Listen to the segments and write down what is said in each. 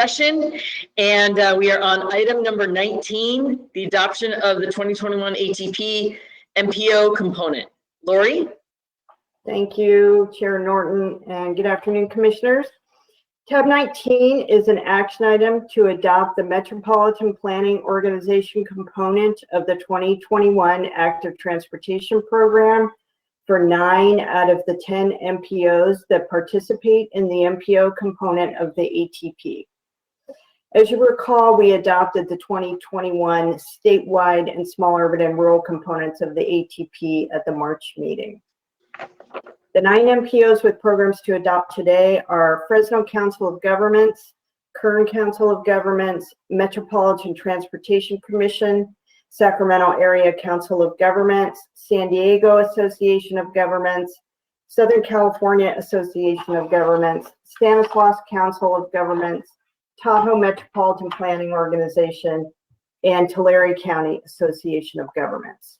session, and we are on item number 19, the adoption of the 2021 ATP MPO component. Lori? Thank you, Chair Norton, and good afternoon, Commissioners. Tab 19 is an action item to adopt the Metropolitan Planning Organization component of the 2021 Active Transportation Program for 9 out of the 10 MPOs that participate in the MPO component of the ATP. As you recall, we adopted the 2021 statewide and small urban and rural components of the ATP at the March meeting. The 9 MPOs with programs to adopt today are Fresno Council of Governments, Kern Council of Governments, Metropolitan Transportation Commission, Sacramento Area Council of Governments, San Diego Association of Governments, Southern California Association of Governments, Stanislaus Council of Governments, Tahoe Metropolitan Planning Organization, and Tulare County Association of Governments.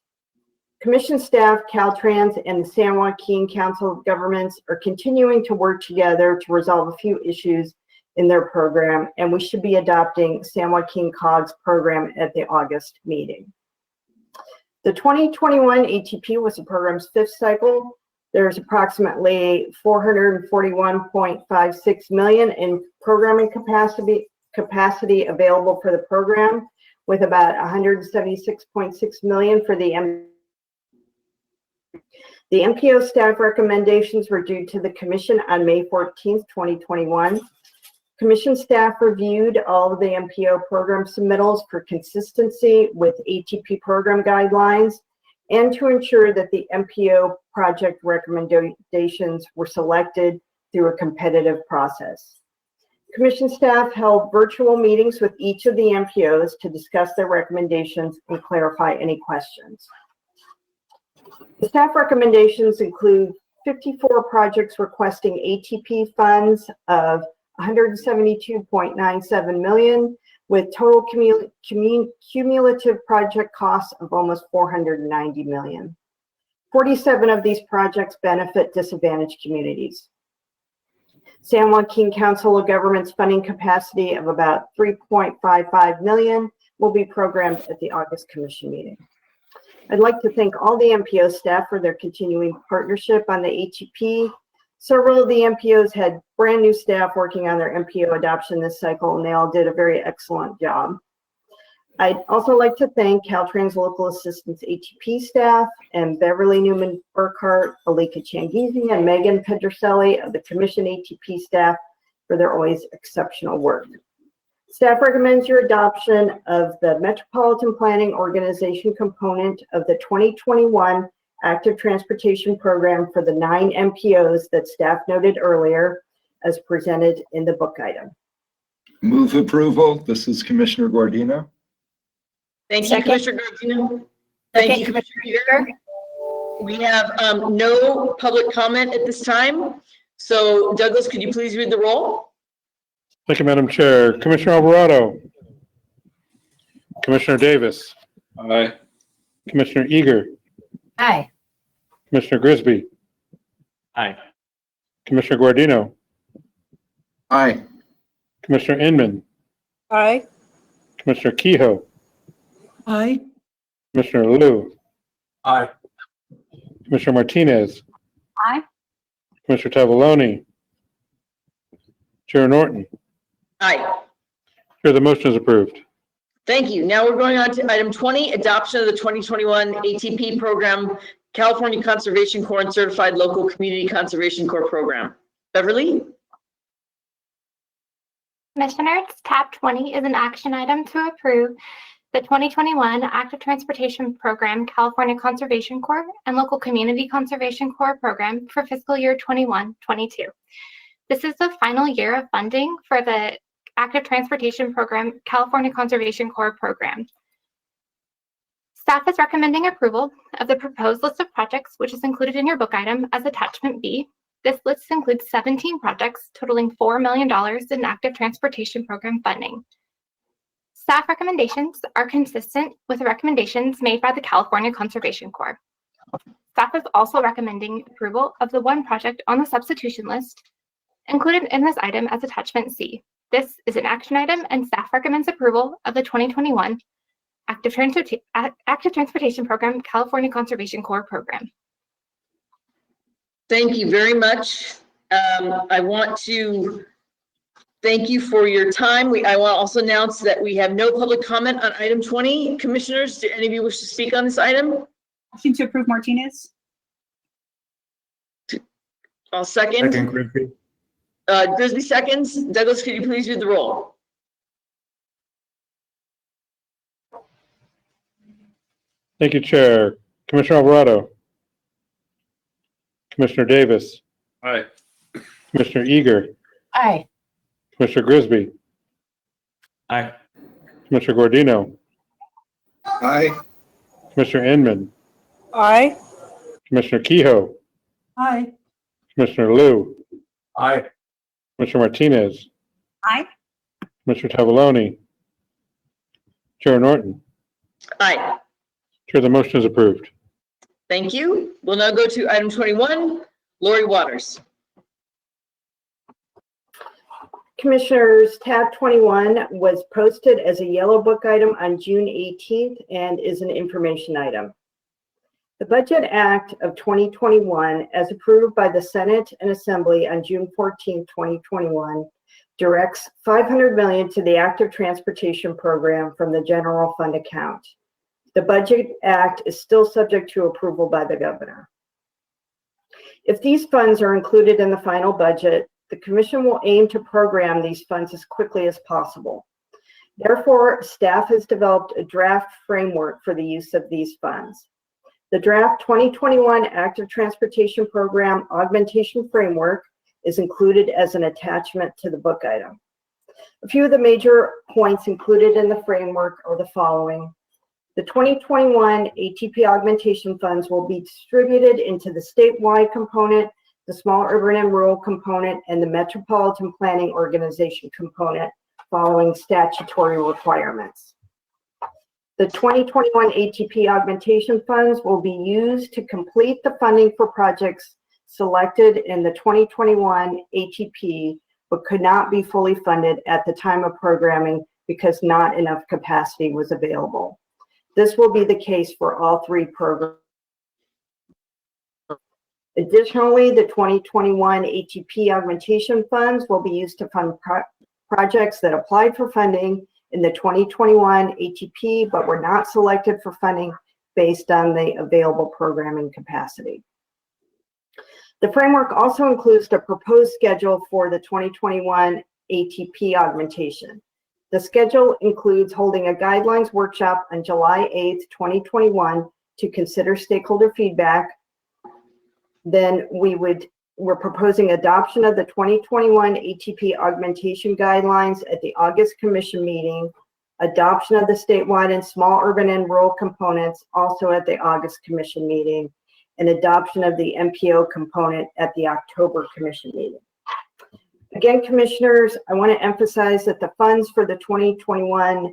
Commission staff, Caltrans, and the San Joaquin Council of Governments are continuing to work together to resolve a few issues in their program, and we should be adopting San Joaquin COG's program at the August meeting. The 2021 ATP was the program's 5th cycle. There's approximately $441.56 million in programming capacity available for the program, with about $176.6 million for the MPO staff recommendations were due to the Commission on May 14th, 2021. Commission staff reviewed all of the MPO program submittals for consistency with ATP program guidelines and to ensure that the MPO project recommendations were selected through a competitive process. Commission staff held virtual meetings with each of the MPOs to discuss their recommendations and clarify any questions. The staff recommendations include 54 projects requesting ATP funds of $172.97 million, with total cumulative project costs of almost $490 million. 47 of these projects benefit disadvantaged communities. San Joaquin Council of Governments funding capacity of about $3.55 million will be programmed at the August Commission meeting. I'd like to thank all the MPO staff for their continuing partnership on the ATP. Several of the MPOs had brand new staff working on their MPO adoption this cycle, and they all did a very excellent job. I'd also like to thank Caltrans Local Assistance ATP staff and Beverly Newman Burkhart, Alika Changizi, and Megan Pedroselli of the Commission ATP staff for their always exceptional work. Staff recommends your adoption of the Metropolitan Planning Organization component of the 2021 Active Transportation Program for the 9 MPOs that staff noted earlier, as presented in the book item. Move approval. This is Commissioner Guardino. Thank you, Commissioner Guardino. Thank you, Commissioner Peter. We have no public comment at this time. So, Douglas, could you please read the roll? Thank you, Madam Chair. Commissioner Alvarado. Commissioner Davis. Aye. Commissioner Eager. Aye. Commissioner Grisby. Aye. Commissioner Guardino. Aye. Commissioner Inman. Aye. Commissioner Kehoe. Aye. Commissioner Liu. Aye. Commissioner Martinez. Aye. Commissioner Tavaloni. Chair Norton. Aye. Chair, the motion is approved. Thank you. Now we're going on to item 20, adoption of the 2021 ATP program, California Conservation Corps and Certified Local Community Conservation Corps program. Beverly? Commissioners, tab 20 is an action item to approve the 2021 Active Transportation Program, California Conservation Corps and Local Community Conservation Corps program for fiscal year 21-22. This is the final year of funding for the Active Transportation Program, California Conservation Corps program. Staff is recommending approval of the proposed list of projects, which is included in your book item as attachment B. This list includes 17 projects totaling $4 million in Active Transportation Program funding. Staff recommendations are consistent with the recommendations made by the California Conservation Corps. Staff is also recommending approval of the one project on the substitution list included in this item as attachment C. This is an action item and staff recommends approval of the 2021 Active Transportation Program, California Conservation Corps program. Thank you very much. I want to thank you for your time. I want to also announce that we have no public comment on item 20. Commissioners, do any of you wish to speak on this item? Motion to approve Martinez. I'll second. Second, Grigsby. Grisby seconds. Douglas, could you please do the roll? Thank you, Chair. Commissioner Alvarado. Commissioner Davis. Aye. Commissioner Eager. Aye. Commissioner Grisby. Aye. Commissioner Gordino. Aye. Commissioner Inman. Aye. Commissioner Kehoe. Aye. Commissioner Liu. Aye. Commissioner Martinez. Aye. Commissioner Tavaloni. Chair Norton. Aye. Chair, the motion is approved. Thank you. We'll now go to item 21. Lori Waters. Commissioners, tab 21 was posted as a yellow book item on June 18th and is an information item. The Budget Act of 2021, as approved by the Senate and Assembly on June 14, 2021, directs $500 million to the Active Transportation Program from the General Fund account. The Budget Act is still subject to approval by the governor. If these funds are included in the final budget, the Commission will aim to program these funds as quickly as possible. Therefore, staff has developed a draft framework for the use of these funds. The draft 2021 Active Transportation Program Augmentation Framework is included as an attachment to the book item. A few of the major points included in the framework are the following. The 2021 ATP augmentation funds will be distributed into the statewide component, the small urban and rural component, and the metropolitan planning organization component following statutory requirements. The 2021 ATP augmentation funds will be used to complete the funding for projects selected in the 2021 ATP, but could not be fully funded at the time of programming because not enough capacity was available. This will be the case for all three programs. Additionally, the 2021 ATP augmentation funds will be used to fund projects that applied for funding in the 2021 ATP, but were not selected for funding based on the available programming capacity. The framework also includes the proposed schedule for the 2021 ATP augmentation. The schedule includes holding a guidelines workshop on July 8th, 2021 to consider stakeholder feedback. Then we're proposing adoption of the 2021 ATP augmentation guidelines at the August Commission meeting, adoption of the statewide and small urban and rural components also at the August Commission meeting, and adoption of the MPO component at the October Commission meeting. Again, Commissioners, I want to emphasize that the funds for the 2021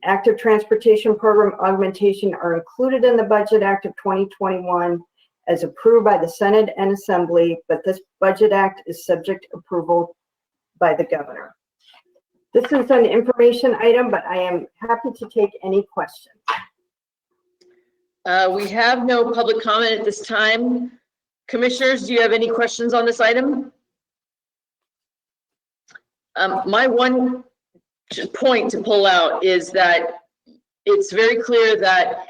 Active Transportation Program augmentation are included in the Budget Act of 2021 as approved by the Senate and Assembly, but this Budget Act is subject to approval by the governor. This is an information item, but I am happy to take any questions. We have no public comment at this time. Commissioners, do you have any questions on this item? My one point to pull out is that it's very clear that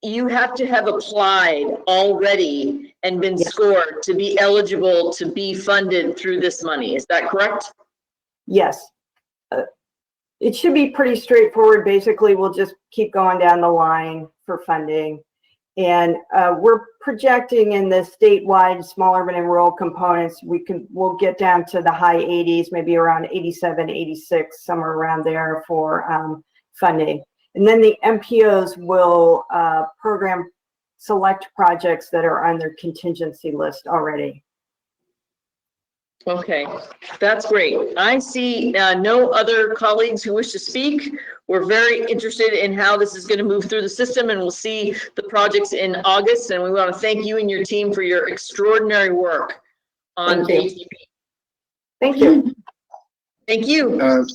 you have to have applied already and been scored to be eligible to be funded through this money. Is that correct? Yes. It should be pretty straightforward. Basically, we'll just keep going down the line for funding. And we're projecting in the statewide small urban and rural components, we'll get down to the high 80s, maybe around 87, 86, somewhere around there for funding. And then the MPOs will program select projects that are on their contingency list already. Okay, that's great. I see no other colleagues who wish to speak. We're very interested in how this is going to move through the system, and we'll see the projects in August. And we want to thank you and your team for your extraordinary work on ATP. Thank you. Thank you.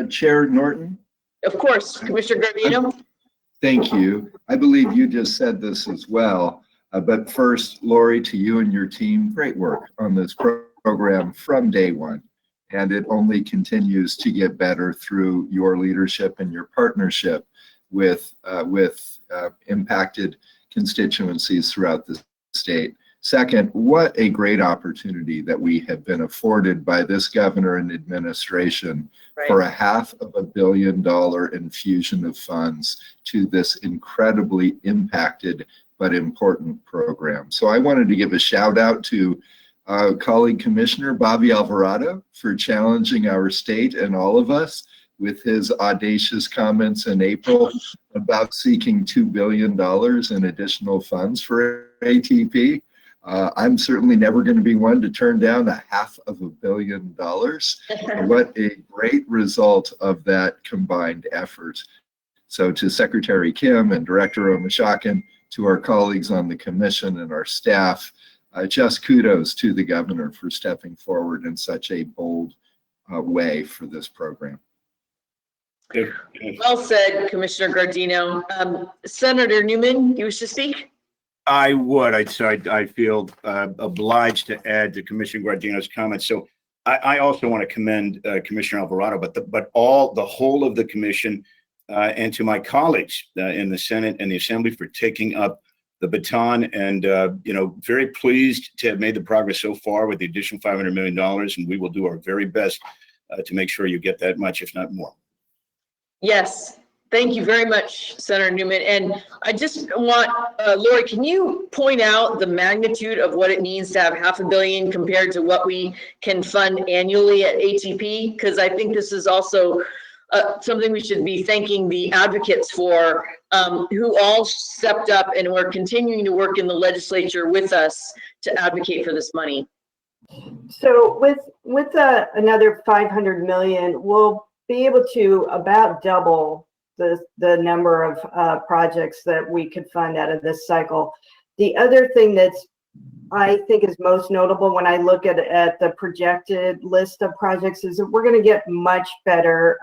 Chair Norton, Of course, Commissioner Gardino. thank you. I believe you just said this as well. But first, Lori, to you and your team, great work on this program from day one. And it only continues to get better through your leadership and your partnership with impacted constituencies throughout the state. Second, what a great opportunity that we have been afforded by this governor and administration for a $500 million infusion of funds to this incredibly impacted but important program. So I wanted to give a shout out to colleague Commissioner Bobby Alvarado for challenging our state and all of us with his audacious comments in April about seeking $2 billion in additional funds for ATP. I'm certainly never going to be one to turn down $500 million. What a great result of that combined effort. So to Secretary Kim and Director Omashakin, to our colleagues on the commission and our staff, just kudos to the governor for stepping forward in such a bold way for this program. Well said, Commissioner Gardino. Senator Newman, you wish to speak? I would. I feel obliged to add to Commissioner Guardino's comments. So I also want to commend Commissioner Alvarado, but the whole of the commission and to my colleagues in the Senate and the Assembly for taking up the baton, and very pleased to have made the progress so far with the additional $500 million, and we will do our very best to make sure you get that much, if not more. Yes. Thank you very much, Senator Newman. And I just want, Lori, can you point out the magnitude of what it means to have $500 million compared to what we can fund annually at ATP? Because I think this is also something we should be thanking the advocates for, who all stepped up and were continuing to work in the legislature with us to advocate for this money. So with another 500 million, we'll be able to about double the number of projects that we could fund out of this cycle. The other thing that's I think is most notable when I look at the projected list of projects is that we're going to get much better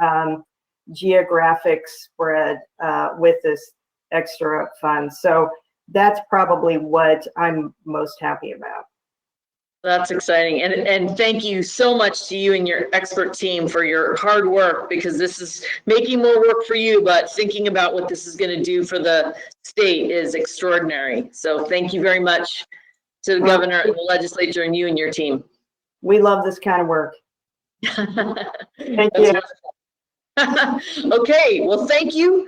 geographic spread with this extra funds. So that's probably what I'm most happy about. That's exciting. And thank you so much to you and your expert team for your hard work, because this is making more work for you, but thinking about what this is going to do for the state is extraordinary. So thank you very much to the governor and the legislature and you and your team. We love this kind of work. Thank you. Okay, well, thank you.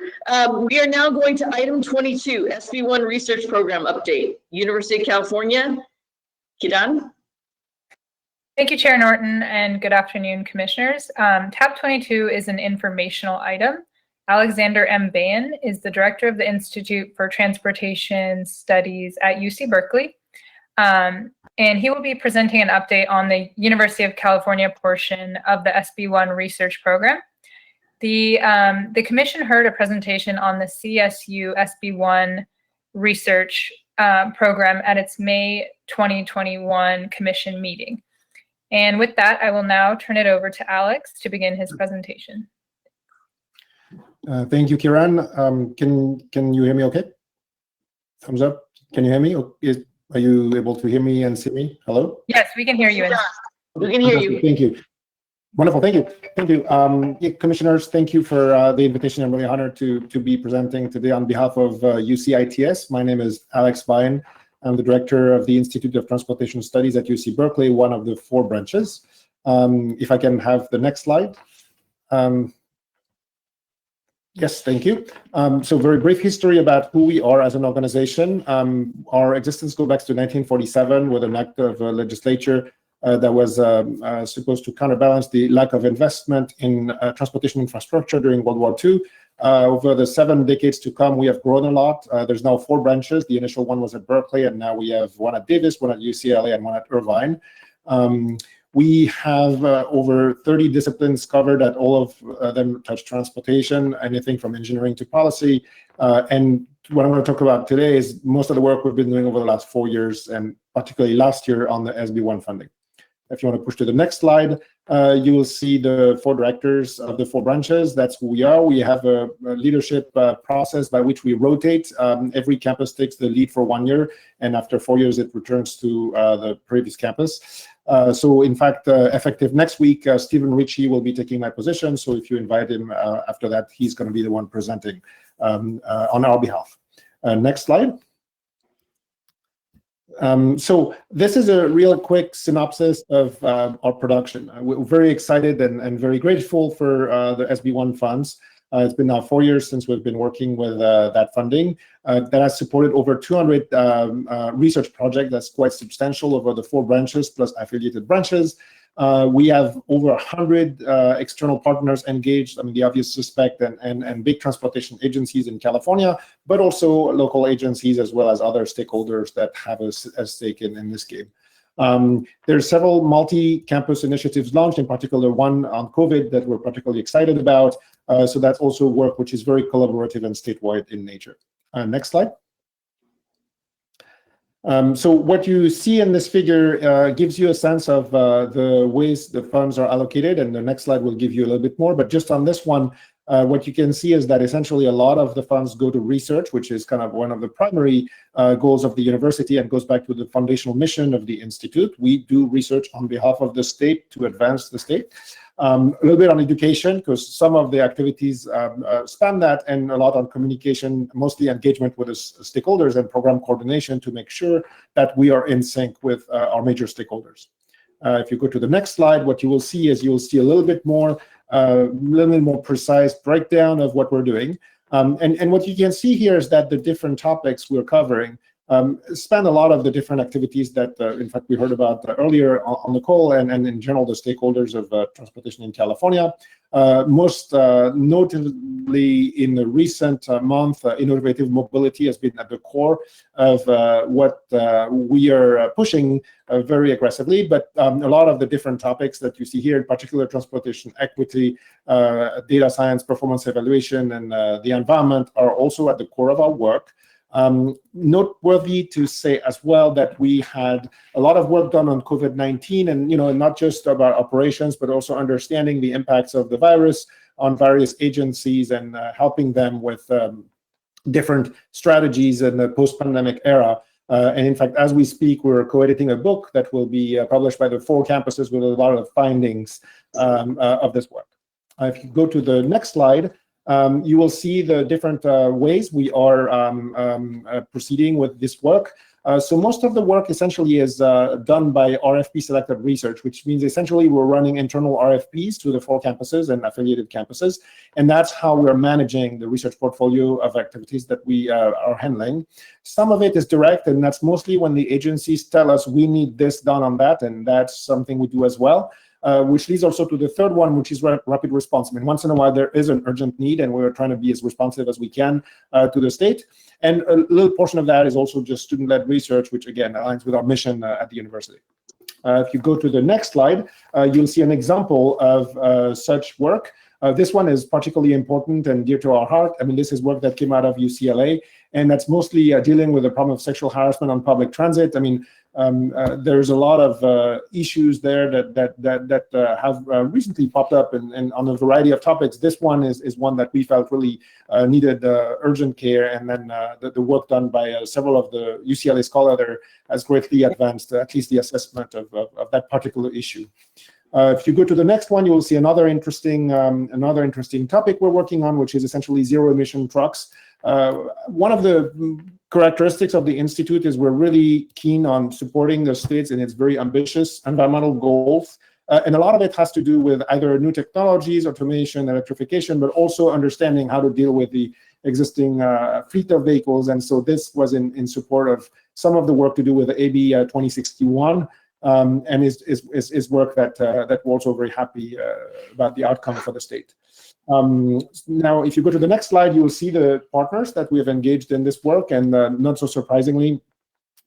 We are now going to item 22, SB1 Research Program Update, University of California. Kiran? Thank you, Chair Norton, and good afternoon, Commissioners. Tab 22 is an informational item. Alexander M. Bain is the Director of the Institute for Transportation Studies at UC Berkeley, and he will be presenting an update on the University of California portion of the SB1 research program. The Commission heard a presentation on the CSU SB1 research program at its May 2021 Commission meeting. And with that, I will now turn it over to Alex to begin his presentation. Thank you, Kiran. Can you hear me okay? Thumbs up. Can you hear me? Are you able to hear me and see me? Hello? Yes, we can hear you. We can hear you. Thank you. Wonderful. Thank you. Thank you. Commissioners, thank you for the invitation. I'm really honored to be presenting today on behalf of UCITS. My name is Alex Bain. I'm the Director of the Institute of Transportation Studies at UC Berkeley, one of the 4 branches. If I can have the next slide. Yes, thank you. So very brief history about who we are as an organization. Our existence goes back to 1947 with an act of legislature that was supposed to counterbalance the lack of investment in transportation infrastructure during World War II. Over the 7 decades to come, we have grown a lot. There's now 4 branches. The initial one was at Berkeley, and now we have one at Davis, one at UCLA, and one at Irvine. We have over 30 disciplines covered, at all of them touch transportation, anything from engineering to policy. And what I'm going to talk about today is most of the work we've been doing over the last 4 years, and particularly last year on the SB1 funding. If you want to push to the next slide, you will see the 4 directors of the 4 branches. That's who we are. We have a leadership process by which we rotate. Every campus takes the lead for 1 year, and after 4 years, it returns to the previous campus. So in fact, effective next week, Stephen Ritchie will be taking my position. So if you invite him after that, he's going to be the one presenting on our behalf. Next slide. So this is a real quick synopsis of our production. We're very excited and very grateful for the SB1 funds. It's been now 4 years since we've been working with that funding that has supported over 200 research projects. That's quite substantial over the 4 branches plus affiliated branches. We have over 100 external partners engaged. I mean, the obvious suspect and big transportation agencies in California, but also local agencies as well as other stakeholders that have a stake in this game. There are several multi-campus initiatives launched, in particular one on COVID that we're particularly excited about. So that's also work which is very collaborative and statewide in nature. Next slide. So what you see in this figure gives you a sense of the ways the funds are allocated, and the next slide will give you a little bit more. But just on this one, what you can see is that essentially a lot of the funds go to research, which is kind of one of the primary goals of the university and goes back to the foundational mission of the institute. We do research on behalf of the state to advance the state. A little bit on education, because some of the activities span that, and a lot on communication, mostly engagement with the stakeholders and program coordination to make sure that we are in sync with our major stakeholders. If you go to the next slide, what you will see is you'll see a little bit more precise breakdown of what we're doing. And what you can see here is that the different topics we're covering span a lot of the different activities that, in fact, we heard about earlier on the call, and in general, the stakeholders of transportation in California. Most notably in the recent month, innovative mobility has been at the core of what we are pushing very aggressively. But a lot of the different topics that you see here, in particular transportation equity, data science, performance evaluation, and the environment, are also at the core of our work. Noteworthy to say as well that we had a lot of work done on COVID-19, and not just about operations, but also understanding the impacts of the virus on various agencies and helping them with different strategies in the post-pandemic era. And in fact, as we speak, we're co-editing a book that will be published by the 4 campuses with a lot of findings of this work. If you go to the next slide, you will see the different ways we are proceeding with this work. So most of the work essentially is done by RFP selected research, which means essentially we're running internal RFPs to the 4 campuses and affiliated campuses. And that's how we're managing the research portfolio of activities that we are handling. Some of it is direct, and that's mostly when the agencies tell us we need this done on that, and that's something we do as well. Which leads also to the third one, which is rapid response. I mean, once in a while, there is an urgent need, and we're trying to be as responsive as we can to the state. And a little portion of that is also just student-led research, which, again, aligns with our mission at the university. If you go to the next slide, you'll see an example of such work. This one is particularly important and dear to our heart. I mean, this is work that came out of UCLA, and that's mostly dealing with the problem of sexual harassment on public transit. I mean, there's a lot of issues there that have recently popped up and on a variety of topics. This one is one that we felt really needed urgent care, and then the work done by several of the UCLA scholars there has greatly advanced at least the assessment of that particular issue. If you go to the next one, you will see another interesting topic we're working on, which is essentially zero emission trucks. One of the characteristics of the Institute is we're really keen on supporting the states in its very ambitious environmental goals. And a lot of it has to do with either new technologies, automation, electrification, but also understanding how to deal with the existing fleet of vehicles. And so this was in support of some of the work to do with AB 2061. And is work that we're also very happy about the outcome for the state. Now, if you go to the next slide, you will see the partners that we have engaged in this work, and not so surprisingly,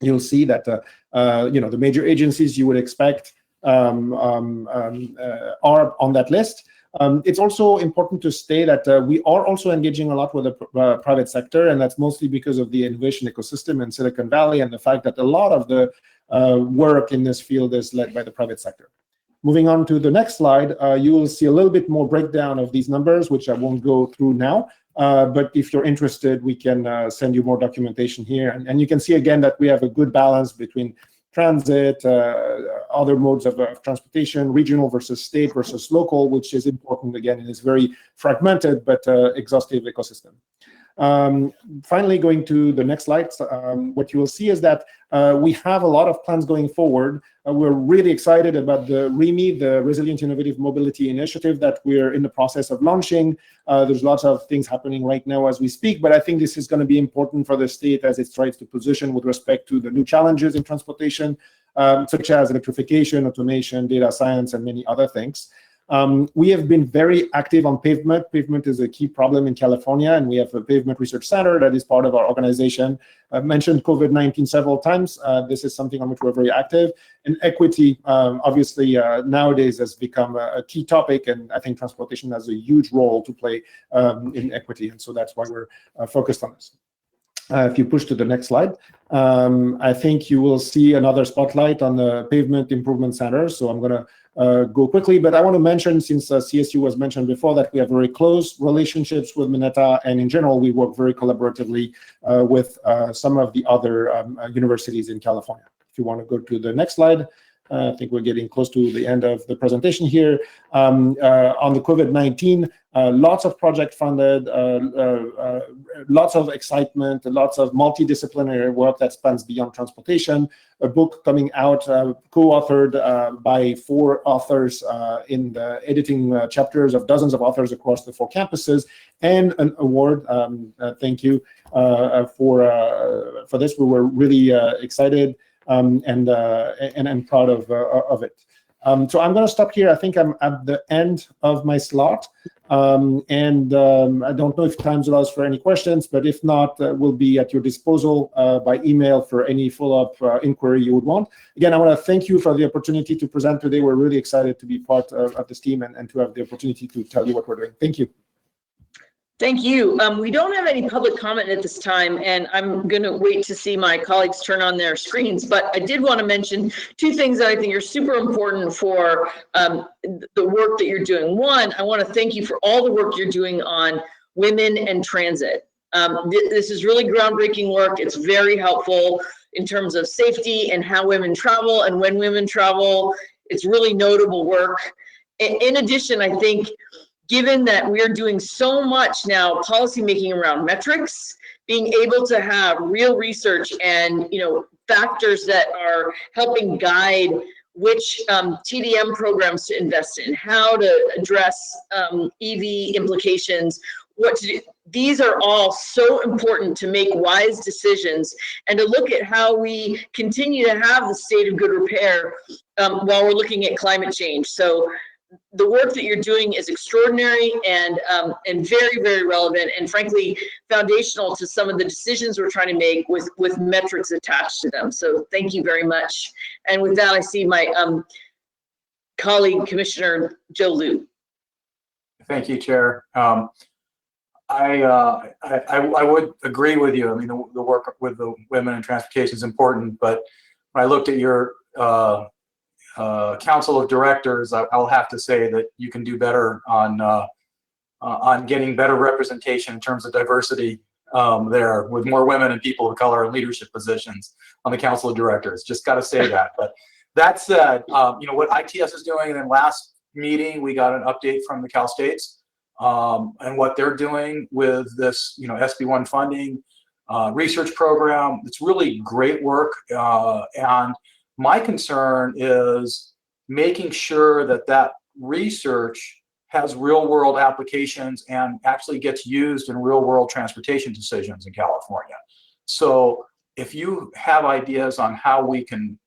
you'll see that the major agencies you would expect are on that list. It's also important to state that we are also engaging a lot with the private sector, and that's mostly because of the innovation ecosystem in Silicon Valley and the fact that a lot of the work in this field is led by the private sector. Moving on to the next slide, you will see a little bit more breakdown of these numbers, which I won't go through now. But if you're interested, we can send you more documentation here. And you can see again that we have a good balance between transit, other modes of transportation, regional versus state versus local, which is important again in this very fragmented but exhaustive ecosystem. Finally, going to the next slide, what you will see is that we have a lot of plans going forward. We're really excited about the REMI, the Resilient Innovative Mobility Initiative, that we're in the process of launching. There's lots of things happening right now as we speak, but I think this is going to be important for the state as it tries to position with respect to the new challenges in transportation, such as electrification, automation, data science, and many other things. We have been very active on pavement. Pavement is a key problem in California, and we have a pavement research center that is part of our organization. I've mentioned COVID-19 several times. This is something on which we're very active. And equity, obviously, nowadays has become a key topic, and I think transportation has a huge role to play in equity, and so that's why we're focused on this. If you push to the next slide, I think you will see another spotlight on the Pavement Improvement Center. So I'm going to go quickly, but I want to mention, since CSU was mentioned before, that we have very close relationships with Mineta, and in general, we work very collaboratively with some of the other universities in California. If you want to go to the next slide, I think we're getting close to the end of the presentation here. On the COVID-19, lots of project funded, lots of excitement, lots of multidisciplinary work that spans beyond transportation. A book coming out, co-authored by 4 authors in the editing chapters of dozens of authors across the 4 campuses, and an award. Thank you for this. We were really excited. And I'm proud of it. So I'm going to stop here. I think I'm at the end of my slot. And I don't know if time allows for any questions, but if not, we'll be at your disposal by email for any follow-up inquiry you would want. Again, I want to thank you for the opportunity to present today. We're really excited to be part of this team and to have the opportunity to tell you what we're doing. Thank you. Thank you. We don't have any public comment at this time, and I'm going to wait to see my colleagues turn on their screens. But I did want to mention 2 things that I think are super important for the work that you're doing. One, I want to thank you for all the work you're doing on women and transit. This is really groundbreaking work. It's very helpful in terms of safety and how women travel and when women travel. It's really notable work. In addition, I think, given that we're doing so much now policymaking around metrics, being able to have real research and factors that are helping guide which TDM programs to invest in, how to address EV implications, what to do. These are all so important to make wise decisions and to look at how we continue to have the state of good repair while we're looking at climate change. So the work that you're doing is extraordinary and very, very relevant, and frankly, foundational to some of the decisions we're trying to make with metrics attached to them. So thank you very much. And with that, I see my colleague, Commissioner Joe Liu. Thank you, Chair. I would agree with you. I mean, the work with the women in transportation is important, but when I looked at your council of directors, I'll have to say that you can do better on getting better representation in terms of diversity there, with more women and people of color in leadership positions on the council of directors. Just got to say that. But that said, what ITS is doing, and then last meeting we got an update from the Cal States and what they're doing with this, SB1 funding research program. It's really great work, and my concern is making sure that research has real-world applications and actually gets used in real-world transportation decisions in California. So if you have ideas on how we can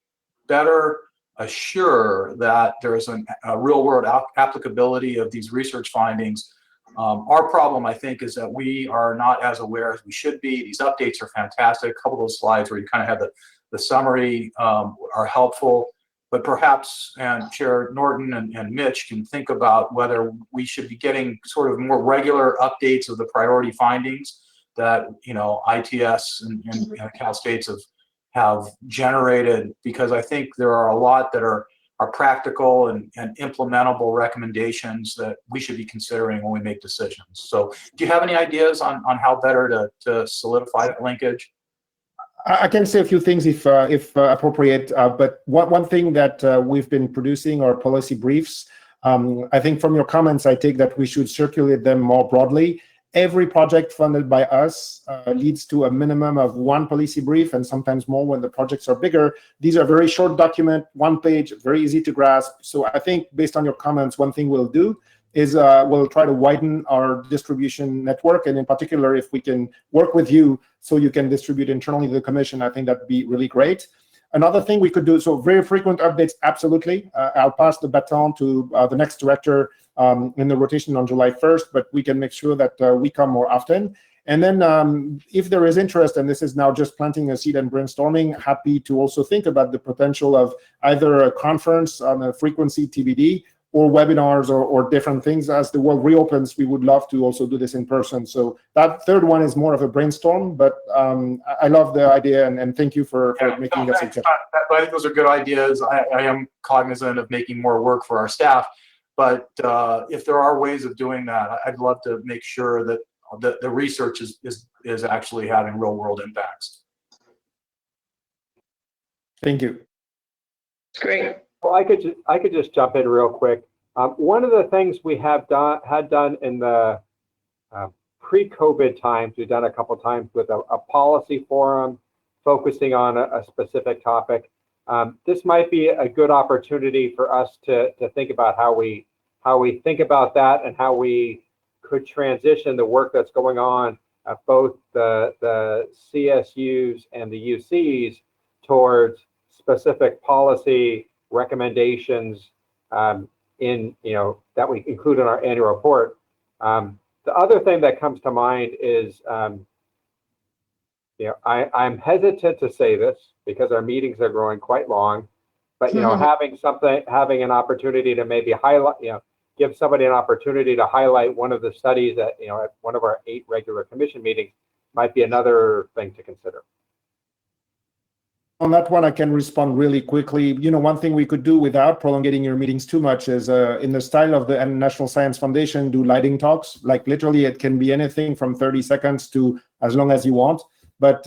better assure that there is a real-world applicability of these research findings, our problem, I think, is that we are not as aware as we should be. These updates are fantastic. A couple of those slides where you kind of have the summary are helpful, but perhaps, and Chair Norton and Mitch can think about whether we should be getting sort of more regular updates of the priority findings that ITS and Cal States have generated, because I think there are a lot that are practical and implementable recommendations that we should be considering when we make decisions. So do you have any ideas on how better to solidify that linkage? I can say a few things if appropriate, but one thing that we've been producing are policy briefs. I think from your comments, I take that we should circulate them more broadly. Every project funded by us leads to a minimum of one policy brief, and sometimes more when the projects are bigger. These are very short document, one page, very easy to grasp. So I think based on your comments, one thing we'll do is we'll try to widen our distribution network, and in particular, if we can work with you so you can distribute internally to the commission, I think that'd be really great. Another thing we could do, so very frequent updates, absolutely. I'll pass the baton to the next director in the rotation on July 1st, but we can make sure that we come more often. And then if there is interest, and this is now just planting a seed and brainstorming, happy to also think about the potential of either a conference on a frequency TBD or webinars or different things. As the world reopens, we would love to also do this in person. So that third one is more of a brainstorm, but I love the idea, and thank you for making that suggestion. I think those are good ideas. I am cognizant of making more work for our staff, but if there are ways of doing that, I'd love to make sure that the research is actually having real world impacts. Thank you. Great. Well, I could just jump in real quick. One of the things we had done in the pre-COVID times, we've done a couple of times with a policy forum focusing on a specific topic. This might be a good opportunity for us to think about how we think about that and how we could transition the work that's going on at both the CSUs and the UCs towards specific policy recommendations in that we include in our annual report. The other thing that comes to mind is I'm hesitant to say this because our meetings are growing quite long, but having an opportunity to maybe highlight, give somebody an opportunity to highlight one of the studies at at one of our 8 regular commission meetings might be another thing to consider. On that one, I can respond really quickly. One thing we could do without prolonging your meetings too much is, in the style of the National Science Foundation, do lighting talks. Like literally, it can be anything from 30 seconds to as long as you want. But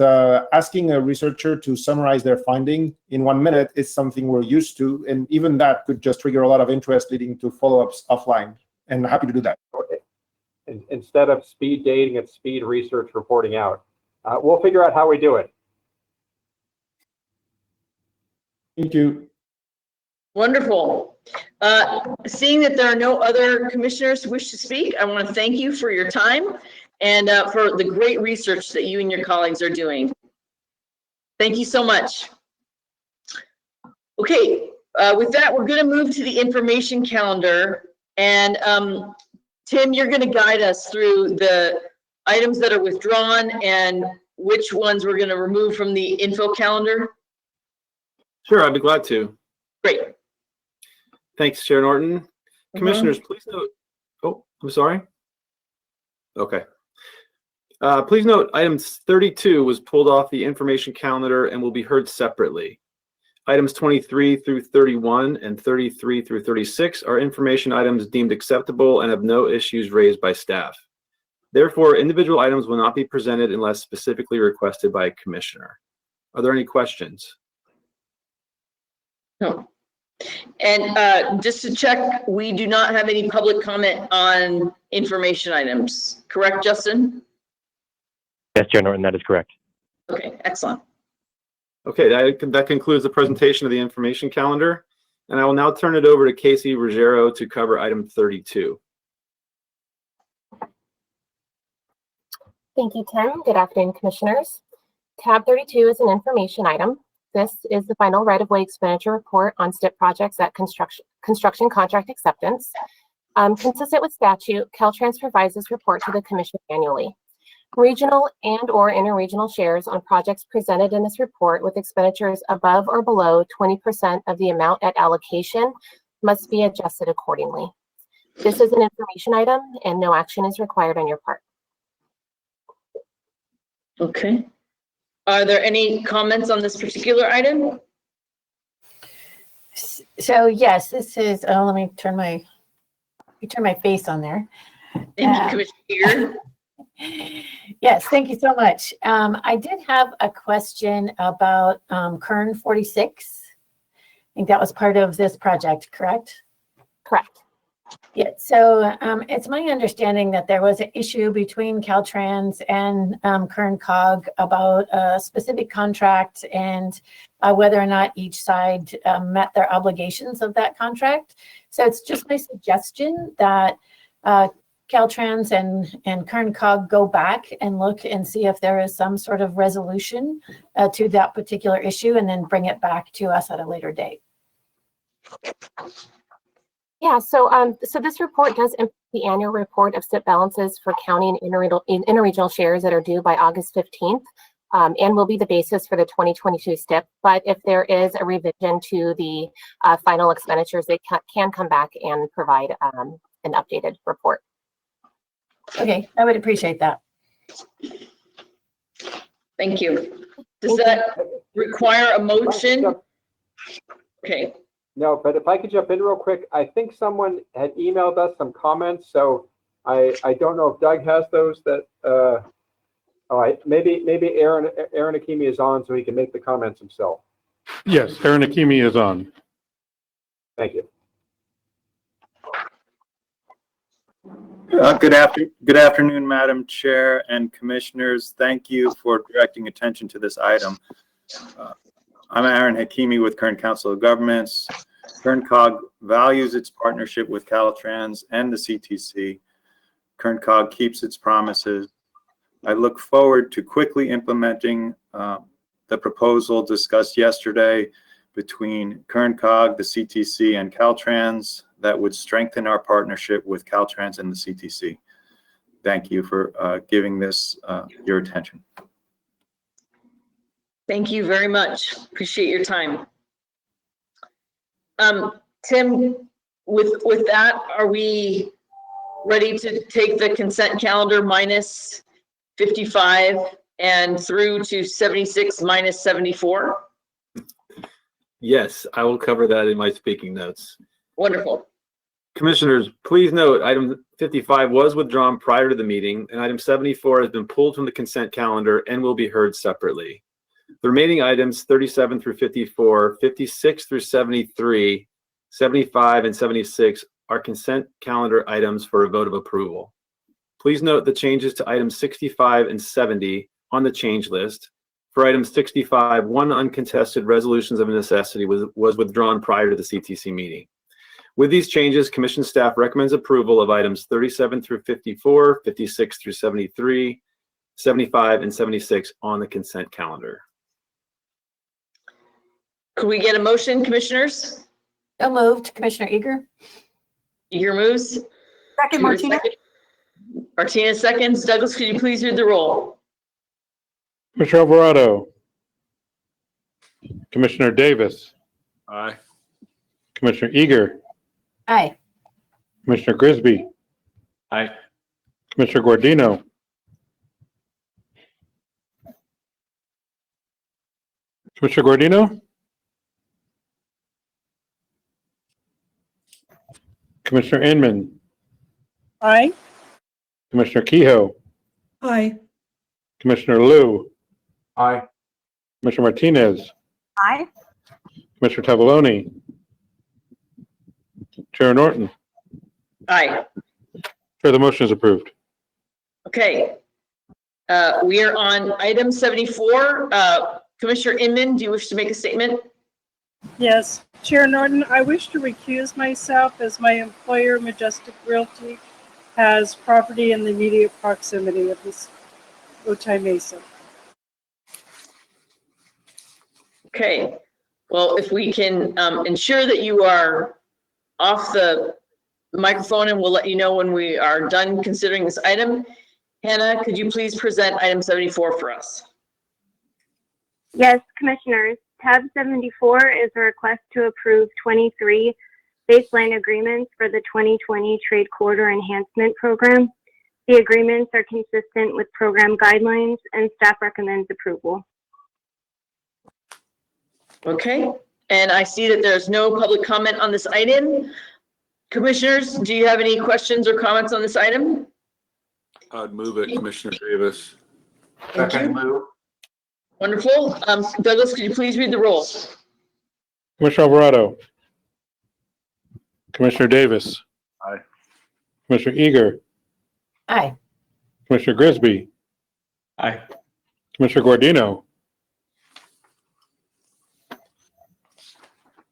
asking a researcher to summarize their finding in 1 minute is something we're used to. And even that could just trigger a lot of interest leading to follow-ups offline. And happy to do that. Instead of speed dating, it's speed research reporting out. We'll figure out how we do it. Thank you. Wonderful. Seeing that there are no other commissioners who wish to speak, I want to thank you for your time and for the great research that you and your colleagues are doing. Thank you so much. Okay, with that, we're going to move to the information calendar. And Tim, you're going to guide us through the items that are withdrawn and which ones we're going to remove from the info calendar. Sure, I'd be glad to. Great. Thanks, Chair Norton. Commissioners, please note. Oh, I'm sorry. Okay. Please note, item 32 was pulled off the information calendar and will be heard separately. Items 23 through 31 and 33 through 36 are information items deemed acceptable and have no issues raised by staff. Therefore, individual items will not be presented unless specifically requested by a commissioner. Are there any questions? No. And just to check, we do not have any public comment on information items. Correct, Justin? Yes, Chair Norton, that is correct. Okay, excellent. Okay, that concludes the presentation of the information calendar. And I will now turn it over to Casey Ruggiero to cover item 32. Thank you, Tim. Good afternoon, commissioners. Tab 32 is an information item. This is the final right-of-way expenditure report on STIP projects at construction contract acceptance. Consistent with statute, Caltrans provides this report to the commission annually. Regional and/or interregional shares on projects presented in this report with expenditures above or below 20% of the amount at allocation must be adjusted accordingly. This is an information item and no action is required on your part. Okay. Are there any comments on this particular item? So yes, this is, oh, let me turn my face on there. Thank you, Commissioner Eager. Yes, thank you so much. I did have a question about Kern 46. I think that was part of this project, correct? Correct. Yeah, so it's my understanding that there was an issue between Caltrans and Kern Cog about a specific contract and whether or not each side met their obligations of that contract. So it's just my suggestion that Caltrans and Kern Cog go back and look and see if there is some sort of resolution to that particular issue, and then bring it back to us at a later date. Yeah, so this report does implement the annual report of SIP balances for county and interregional shares that are due by August 15th, and will be the basis for the 2022 STIP. But if there is a revision to the final expenditures, they can come back and provide an updated report. Okay, I would appreciate that. Thank you. Does that require a motion? Okay. No, but if I could jump in real quick, I think someone had emailed us some comments, so I don't know if Doug has those that, all right, maybe Aaron Hakimi is on so he can make the comments himself. Yes, Aaron Hakimi is on. Thank you. Good afternoon, Madam Chair and Commissioners. Thank you for directing attention to this item. I'm Aaron Hakimi with Kern Council of Governments. Kern Cog values its partnership with Caltrans and the CTC. Kern Cog keeps its promises. I look forward to quickly implementing the proposal discussed yesterday between Kern Cog, the CTC, and Caltrans that would strengthen our partnership with Caltrans and the CTC. Thank you for giving this your attention. Thank you very much. Appreciate your time. Tim, with that, are we ready to take the consent calendar minus 55 and through to 76 minus 74? Yes, I will cover that in my speaking notes. Wonderful. Commissioners, please note item 55 was withdrawn prior to the meeting, and item 74 has been pulled from the consent calendar and will be heard separately. The remaining items 37 through 54, 56 through 73, 75, and 76 are consent calendar items for a vote of approval. Please note the changes to items 65 and 70 on the change list. For item 65, one uncontested resolutions of necessity was withdrawn prior to the CTC meeting. With these changes, Commission staff recommends approval of items 37 through 54, 56 through 73, 75, and 76 on the consent calendar. Could we get a motion, Commissioners? So moved, Commissioner Eager. Eager moves. Second, Martina. Martina seconds. Douglas, could you please read the roll? Commissioner Alvarado. Commissioner Davis. Aye. Commissioner Eager. Aye. Commissioner Grisby. Aye. Commissioner Guardino. Commissioner Guardino. Commissioner Inman. Aye. Commissioner Kehoe. Aye. Commissioner Liu. Aye. Commissioner Martinez. Aye. Commissioner Tavaloni. Chair Norton. Aye. Chair, the motion is approved. Okay. We are on item 74. Commissioner Inman, do you wish to make a statement? Yes. Chair Norton, I wish to recuse myself as my employer, Majestic Realty, has property in the immediate proximity of this Otay Mesa. Okay. Well, if we can ensure that you are off the microphone, and we'll let you know when we are done considering this item. Hannah, could you please present item 74 for us? Yes, Commissioners. Tab 74 is a request to approve 23 baseline agreements for the 2020 Trade Corridor Enhancement Program. The agreements are consistent with program guidelines and staff recommends approval. Okay, and I see that there's no public comment on this item. Commissioners, do you have any questions or comments on this item? I'd move it, Commissioner Davis. Thank Second, you. Lou. Wonderful. Douglas, could you please read the roll? Commissioner Alvarado. Commissioner Davis. Aye. Commissioner Eager. Aye. Commissioner Grisby. Aye. Commissioner Guardino.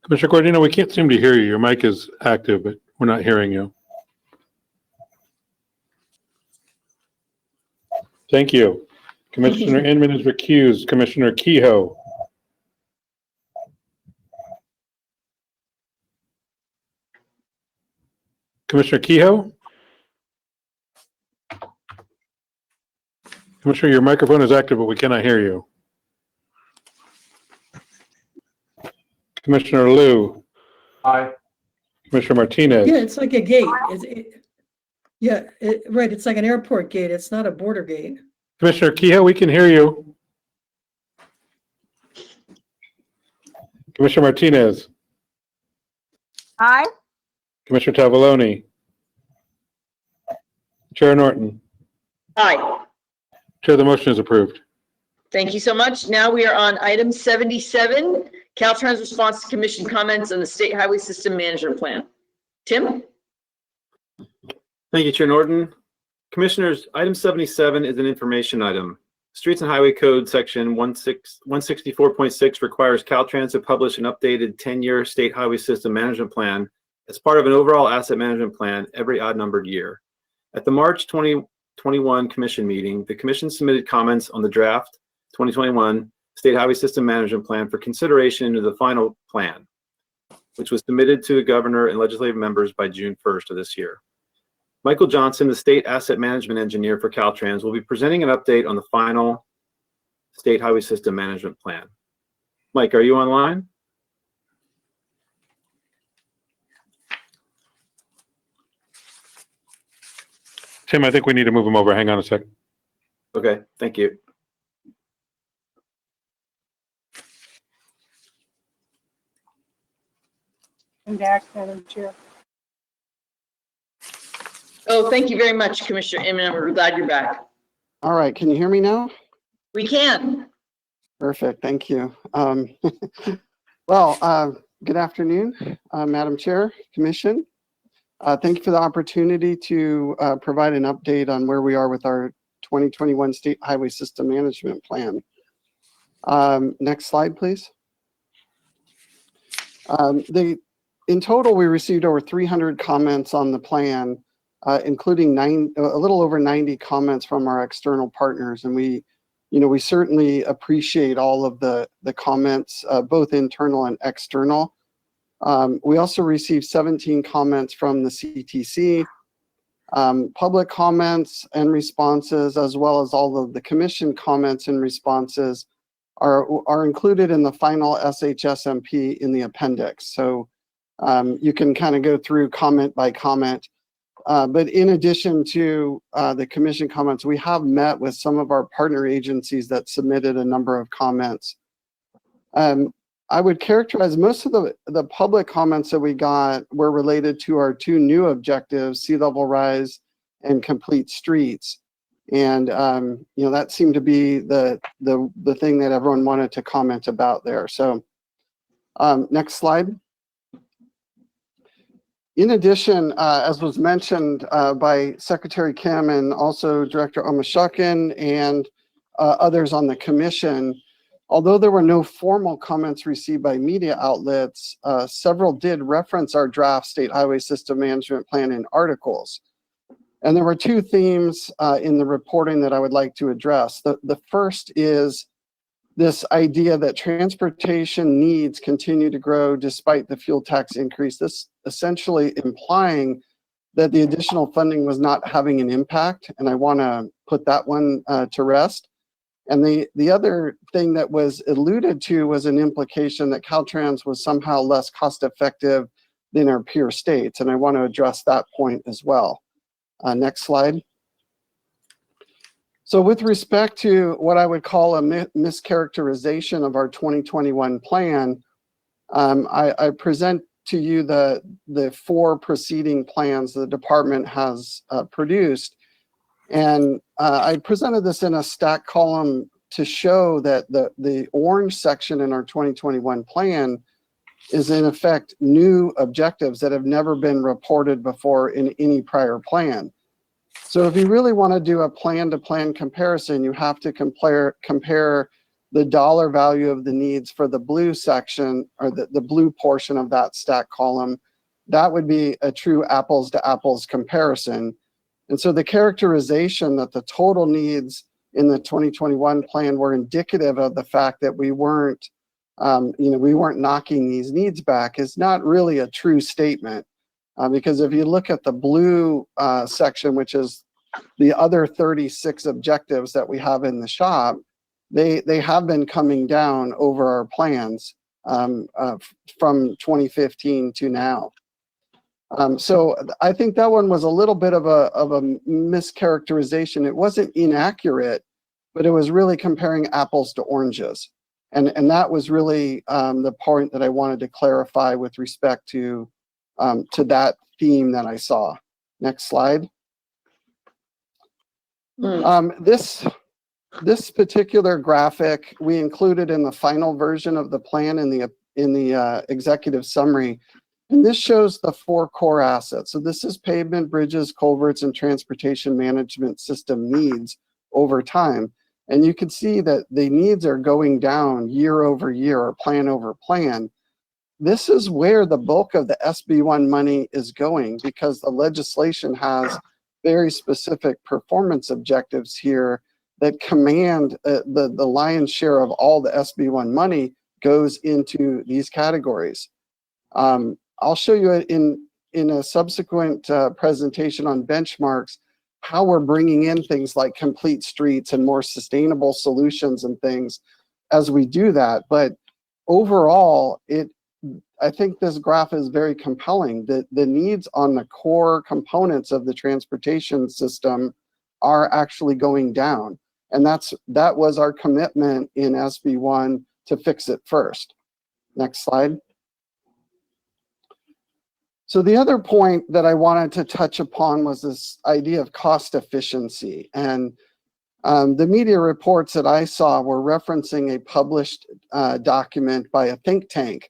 Commissioner Guardino, we can't seem to hear you. Your mic is active, but we're not hearing you. Thank you. Commissioner Inman is recused. Commissioner Kehoe. Commissioner Kehoe? Commissioner, your microphone is active, but we cannot hear you. Commissioner Liu. Aye. Commissioner Martinez. Yeah, it's like a gate. Right, it's like an airport gate. It's not a border gate. Commissioner Kehoe, we can hear you. Commissioner Martinez. Aye. Commissioner Tavaloni. Chair Norton. Aye. Chair, the motion is approved. Thank you so much. Now we are on item 77, Caltrans response to commission comments on the State Highway System Management Plan. Tim? Thank you, Chair Norton. Commissioners, item 77 is an information item. Streets and Highway Code section 164.6 requires Caltrans to publish an updated 10-year State Highway System Management Plan as part of an overall asset management plan every odd-numbered year. At the March 2021 Commission meeting, the Commission submitted comments on the draft 2021 State Highway System Management Plan for consideration into the final plan, which was submitted to the Governor and legislative members by June 1st of this year. Michael Johnson, the State Asset Management Engineer for Caltrans, will be presenting an update on the final State Highway System Management Plan. Mike, are you online? Tim, I think we need to move him over. Hang on a sec. Okay, thank you. I'm back, Madam Chair. Oh, thank you very much, Commissioner Inman. We're glad you're back. All right, can you hear me now? We can. Perfect, thank you. Good afternoon, Madam Chair, Commission. Thank you for the opportunity to provide an update on where we are with our 2021 State Highway System Management Plan. Next slide, please. In total, we received over 300 comments on the plan, including a little over 90 comments from our external partners, and we certainly appreciate all of the comments, both internal and external. We also received 17 comments from the CTC, public comments and responses, as well as all of the commission comments and responses are included in the final SHSMP in the appendix. So you can kind of go through comment by comment. But in addition to the commission comments, we have met with some of our partner agencies that submitted a number of comments. I would characterize most of the public comments that we got were related to our two new objectives, sea level rise and complete streets. And that seemed to be the thing that everyone wanted to comment about there. So next slide. In addition, as was mentioned by Secretary Kim and also Director Omashukin and others on the commission, although there were no formal comments received by media outlets, several did reference our draft State Highway System Management Plan in articles. And there were two themes in the reporting that I would like to address. The first is this idea that transportation needs continue to grow despite the fuel tax increase, this essentially implying that the additional funding was not having an impact, and I want to put that one to rest. And the other thing that was alluded to was an implication that Caltrans was somehow less cost effective than our peer states, and I want to address that point as well. Next slide. So with respect to what I would call a mischaracterization of our 2021 plan, I present to you the 4 preceding plans the department has produced. And I presented this in a stack column to show that the orange section in our 2021 plan is in effect new objectives that have never been reported before in any prior plan. So if you really want to do a plan-to-plan comparison, you have to compare the dollar value of the needs for the blue section, or the blue portion of that stack column. That would be a true apples to apples comparison. And so the characterization that the total needs in the 2021 plan were indicative of the fact that we weren't knocking these needs back is not really a true statement. Because if you look at the blue section, which is the other 36 objectives that we have in the shop, they have been coming down over our plans from 2015 to now. So I think that one was a little bit of a mischaracterization. It wasn't inaccurate, but it was really comparing apples to oranges. And that was really the point that I wanted to clarify with respect to that theme that I saw. Next slide. This particular graphic we included in the final version of the plan in the executive summary. And this shows the 4 core assets. So this is pavement, bridges, culverts, and transportation management system needs over time. And you can see that the needs are going down year over year, or plan over plan. This is where the bulk of the SB1 money is going, because the legislation has very specific performance objectives here that command the lion's share of all the SB1 money goes into these categories. I'll show you in a subsequent presentation on benchmarks how we're bringing in things like complete streets and more sustainable solutions and things as we do that. But overall, I think this graph is very compelling. The needs on the core components of the transportation system are actually going down. And that was our commitment in SB1 to fix it first. Next slide. So the other point that I wanted to touch upon was this idea of cost efficiency. And the media reports that I saw were referencing a published document by a think tank.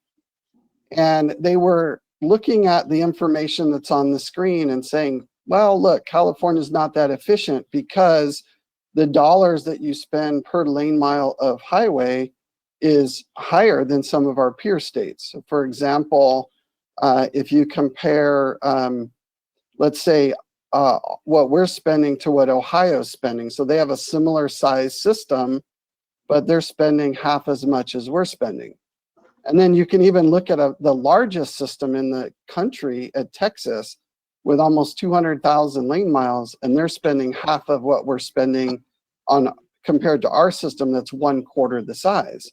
And they were looking at the information that's on the screen and saying, well, look, California's not that efficient because the dollars that you spend per lane mile of highway is higher than some of our peer states. So for example, if you compare, let's say, what we're spending to what Ohio's spending. So they have a similar size system, but they're spending half as much as we're spending. And then you can even look at the largest system in the country at Texas with almost 200,000 lane miles, and they're spending half of what we're spending on compared to our system that's 1/4 the size.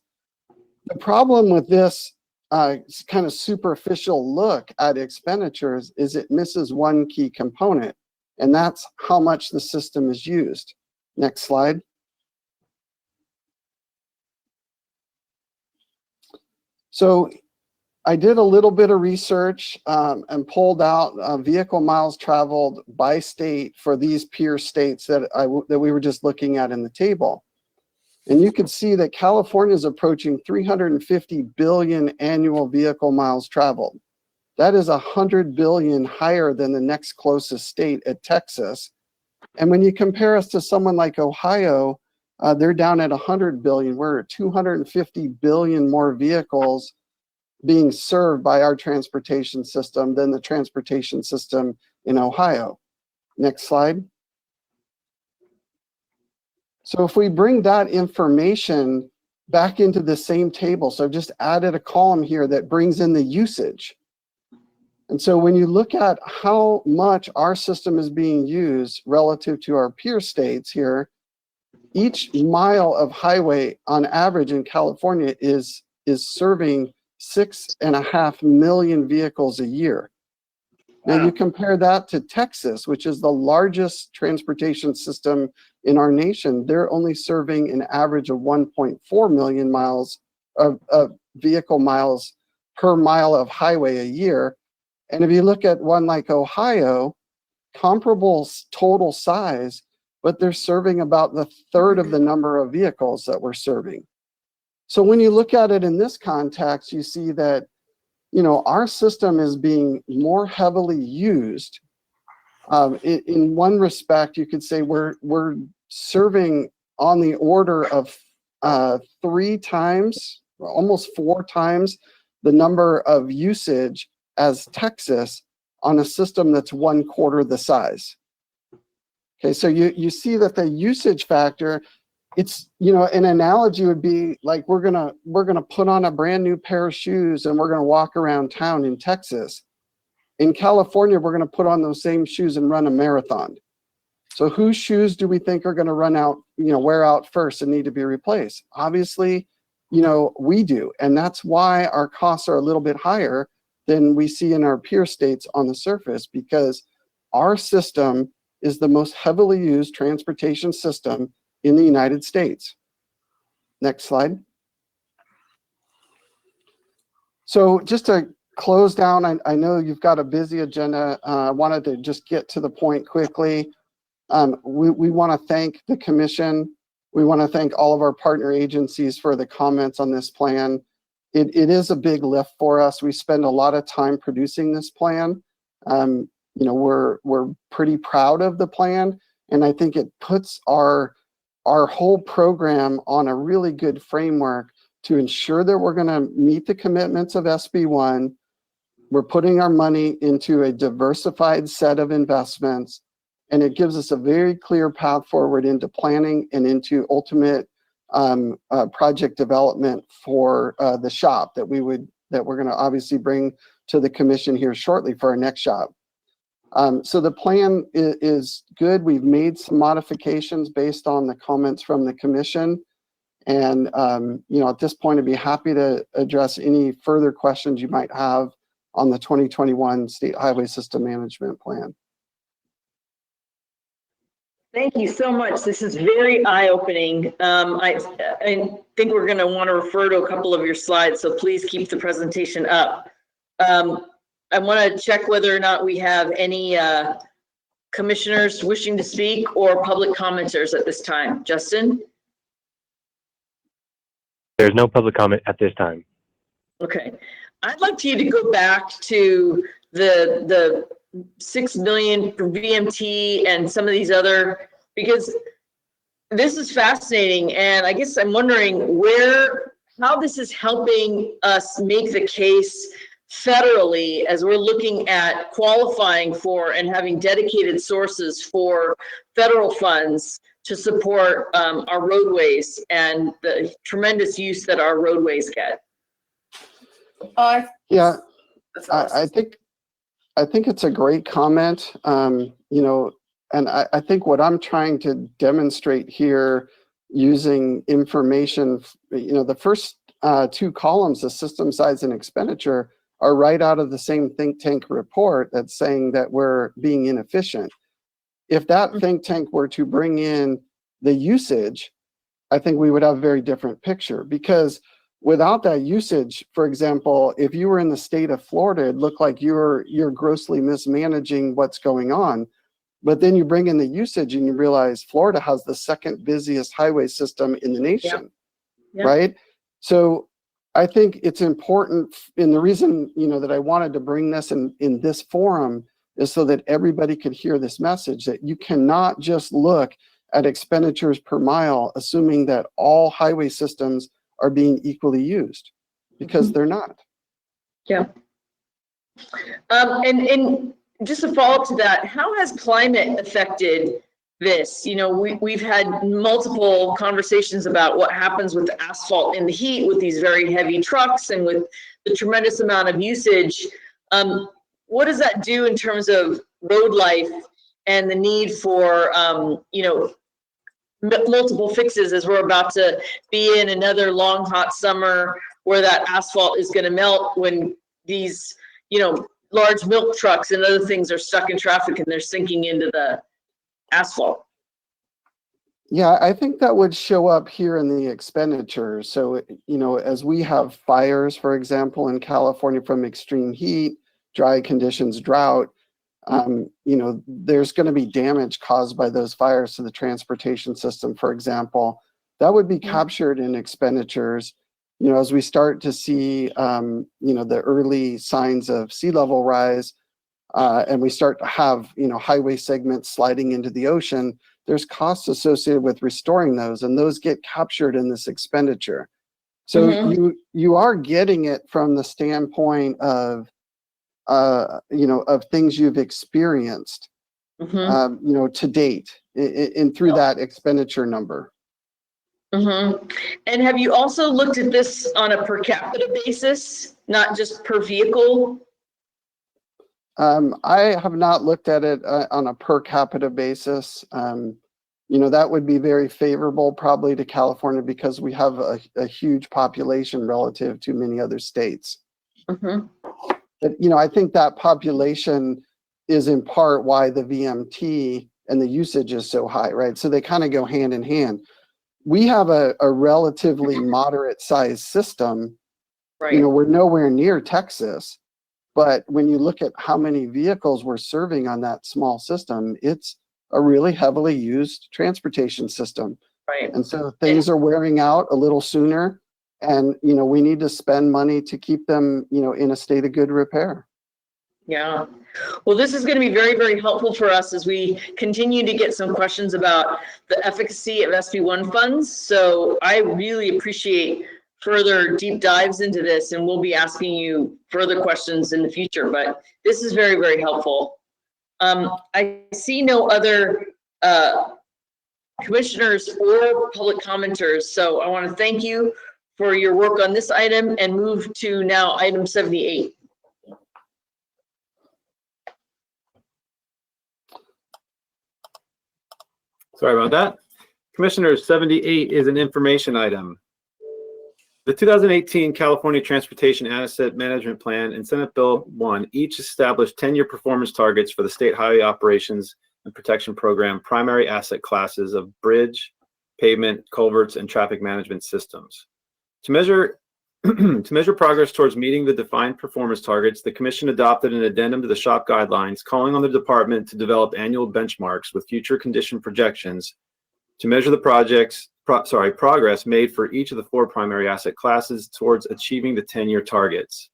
The problem with this kind of superficial look at expenditures is it misses one key component, and that's how much the system is used. Next slide. So I did a little bit of research and pulled out vehicle miles traveled by state for these peer states that we were just looking at in the table. And you can see that California is approaching 350 billion annual vehicle miles traveled. That is 100 billion higher than the next closest state at Texas. And when you compare us to someone like Ohio, they're down at 100 billion. We're at 250 billion more vehicles being served by our transportation system than the transportation system in Ohio. Next slide. So if we bring that information back into the same table, so I've just added a column here that brings in the usage. And so when you look at how much our system is being used relative to our peer states here, each mile of highway on average in California is serving 6.5 million vehicles a year. Now you compare that to Texas, which is the largest transportation system in our nation. They're only serving an average of 1.4 million miles of vehicle miles per mile of highway a year. And if you look at one like Ohio, comparable total size, but they're serving about the third of the number of vehicles that we're serving. So when you look at it in this context, you see that, you know, our system is being more heavily used. In one respect, you could say we're serving on the order of 3 times, almost 4 times the number of usage as Texas on a system that's 1/4 the size. Okay, so you see that the usage factor, it's, you know, an analogy would be like we're gonna put on a brand new pair of shoes and we're gonna walk around town in Texas. In California, we're gonna put on those same shoes and run a marathon. So whose shoes do we think are gonna run out, you know, wear out first and need to be replaced? Obviously, you know, we do, and that's why our costs are a little bit higher than we see in our peer states on the surface, because our system is the most heavily used transportation system in the United States. Next slide. So just to close down, I know you've got a busy agenda. I wanted to just get to the point quickly. We want to thank the commission. We want to thank all of our partner agencies for the comments on this plan. It is a big lift for us. We spend a lot of time producing this plan. You know, we're pretty proud of the plan, and I think it puts our whole program on a really good framework to ensure that we're going to meet the commitments of SB1. We're putting our money into a diversified set of investments, and it gives us a very clear path forward into planning and into ultimate project development for the shop that we're going to obviously bring to the commission here shortly for our next shop. So the plan is good. We've made some modifications based on the comments from the commission. And, you know, at this point, I'd be happy to address any further questions you might have on the 2021 State Highway System Management Plan. Thank you so much. This is very eye-opening. I think we're going to want to refer to a couple of your slides, so please keep the presentation up. I want to check whether or not we have any commissioners wishing to speak or public commenters at this time. Justin? There's no public comment at this time. Okay. I'd like you to go back to the 6 million for VMT and some of these other, because this is fascinating. And I guess I'm wondering how this is helping us make the case federally as we're looking at qualifying for and having dedicated sources for federal funds to support our roadways and the tremendous use that our roadways get. Yeah, I think it's a great comment. You know, and I think what I'm trying to demonstrate here using information, you know, the first 2 columns, the system size and expenditure, are right out of the same think tank report that's saying that we're being inefficient. If that think tank were to bring in the usage, I think we would have a very different picture, because without that usage, for example, if you were in the state of Florida, it looked like you're grossly mismanaging what's going on. But then you bring in the usage and you realize Florida has the 2nd busiest highway system in the nation, right? So I think it's important, and the reason, you know, that I wanted to bring this in this forum is so that everybody could hear this message, that you cannot just look at expenditures per mile assuming that all highway systems are being equally used, because they're not. Yeah. And just a follow-up to that, how has climate affected this? You know, we've had multiple conversations about what happens with the asphalt in the heat with these very heavy trucks and with the tremendous amount of usage. What does that do in terms of road life and the need for, you know, multiple fixes as we're about to be in another long, hot summer where that asphalt is going to melt when these, you know, large milk trucks and other things are stuck in traffic and they're sinking into the asphalt. Yeah, I think that would show up here in the expenditures. So, you know, as we have fires, for example, in California from extreme heat, dry conditions, drought, you know, there's going to be damage caused by those fires to the transportation system, for example. That would be captured in expenditures. You know, as we start to see, you know, the early signs of sea level rise, and we start to have, you know, highway segments sliding into the ocean, there's costs associated with restoring those, and those get captured in this expenditure. So you are getting it from the standpoint of, you know, of things you've experienced, you know, to date, and through that expenditure number. And have you also looked at this on a per capita basis, not just per vehicle? I have not looked at it on a per capita basis. You know, that would be very favorable probably to California because we have a huge population relative to many other states. But, you know, I think that population is in part why the VMT and the usage is so high, right? So they kind of go hand in hand. We have a relatively moderate sized system. You know, we're nowhere near Texas. But when you look at how many vehicles we're serving on that small system, it's a really heavily used transportation system. And so things are wearing out a little sooner. And, you know, we need to spend money to keep them, you know, in a state of good repair. Yeah. Well, this is going to be very, very helpful for us as we continue to get some questions about the efficacy of SB1 funds. So I really appreciate further deep dives into this, and we'll be asking you further questions in the future, but this is very, very helpful. I see no other commissioners or public commenters, so I want to thank you for your work on this item and move to now item 78. Sorry about that. Commissioners, 78 is an information item. The 2018 California Transportation Asset Management Plan and Senate Bill 1 each established 10-year performance targets for the State Highway Operations and Protection Program primary asset classes of bridge, pavement, culverts, and traffic management systems. To measure progress towards meeting the defined performance targets, the Commission adopted an addendum to the SHOP guidelines calling on the department to develop annual benchmarks with future condition projections to measure the progress made for each of the 4 primary asset classes towards achieving the 10-year targets.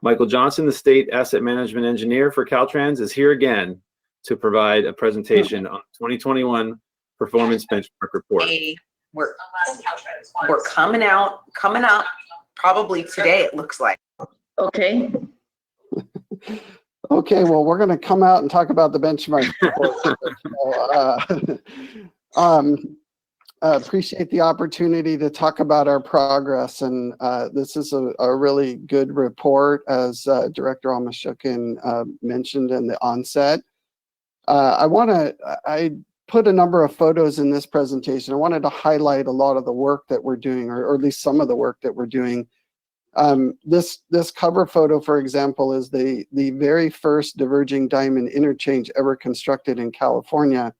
Michael Johnson, the State Asset Management Engineer for Caltrans, is here again to provide a presentation on 2021 Performance Benchmark Report. We're coming out probably today, it looks like. Okay. Okay, well, we're going to come out and talk about the benchmark report. Appreciate the opportunity to talk about our progress, and this is a really good report, as Director Almashukin mentioned in the onset. I put a number of photos in this presentation. I wanted to highlight a lot of the work that we're doing, or at least some of the work that we're doing. This cover photo, for example, is the very first diverging diamond interchange ever constructed in California.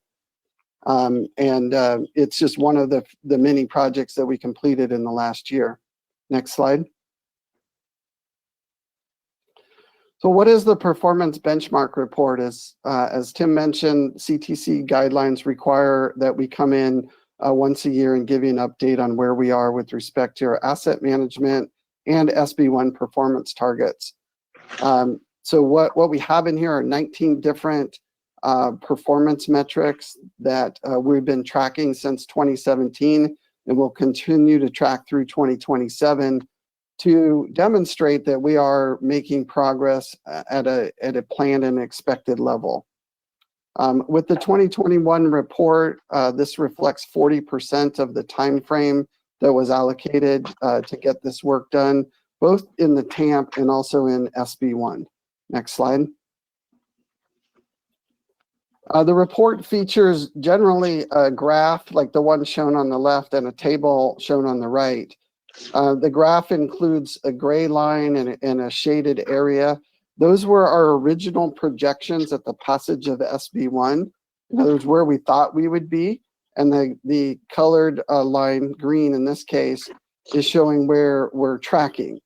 It's just one of the many projects that we completed in the last year. Next slide. So what is the performance benchmark report? As Tim mentioned, CTC guidelines require that we come in once a year and give you an update on where we are with respect to our asset management and SB1 performance targets. So what we have in here are 19 different performance metrics that we've been tracking since 2017 and will continue to track through 2027 to demonstrate that we are making progress at a planned and expected level. With the 2021 report, this reflects 40% of the time frame that was allocated to get this work done, both in the TAMP and also in SB1. Next slide. The report features generally a graph like the one shown on the left and a table shown on the right. The graph includes a gray line and a shaded area. Those were our original projections at the passage of SB1. In other words, where we thought we would be. And the colored line, green in this case, is showing where we're tracking.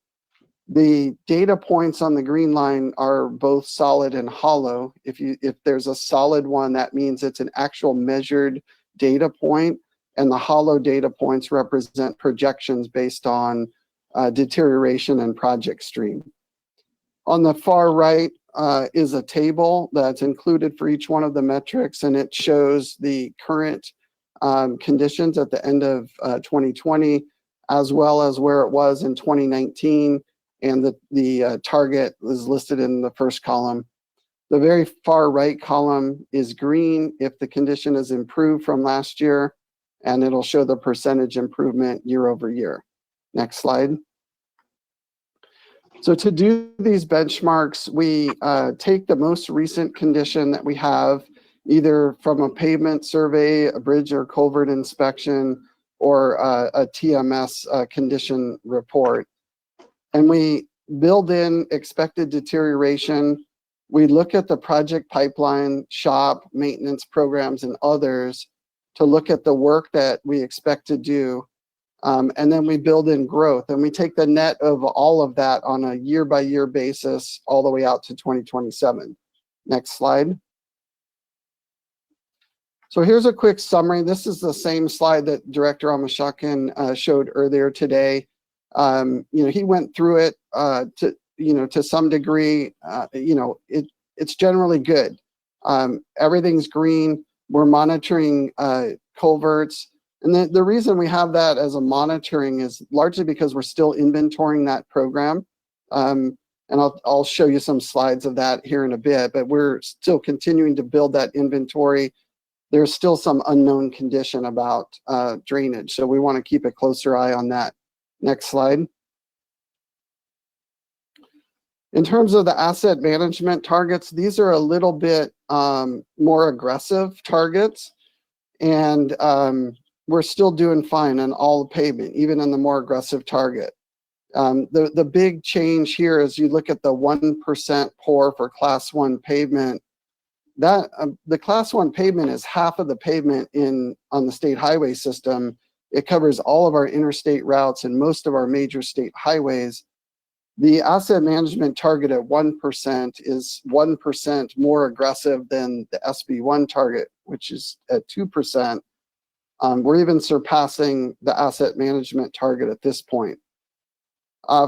The data points on the green line are both solid and hollow. If there's a solid one, that means it's an actual measured data point, and the hollow data points represent projections based on deterioration and project stream. On the far right is a table that's included for each one of the metrics, and it shows the current conditions at the end of 2020, as well as where it was in 2019, and the target is listed in the first column. The very far right column is green if the condition is improved from last year, and it'll show the percentage improvement year over year. Next slide. So to do these benchmarks, we take the most recent condition that we have, either from a pavement survey, a bridge or culvert inspection, or a TMS condition report. And we build in expected deterioration. We look at the project pipeline, shop, maintenance programs, and others to look at the work that we expect to do. And then we build in growth, and we take the net of all of that on a year-by-year basis all the way out to 2027. Next slide. So here's a quick summary. This is the same slide that Director Amashkin showed earlier today. He went through it to some degree. It's generally good. Everything's green. We're monitoring culverts. And the reason we have that as a monitoring is largely because we're still inventorying that program. And I'll show you some slides of that here in a bit, but we're still continuing to build that inventory. There's still some unknown condition about drainage, so we want to keep a closer eye on that. Next slide. In terms of the asset management targets, these are a little bit more aggressive targets, and we're still doing fine on all the pavement, even in the more aggressive target. The big change here is you look at the 1% pour for class 1 pavement. That the class 1 pavement is half of the pavement on the state highway system. It covers all of our interstate routes and most of our major state highways. The asset management target at 1% is 1% more aggressive than the SB1 target, which is at 2%. We're even surpassing the asset management target at this point.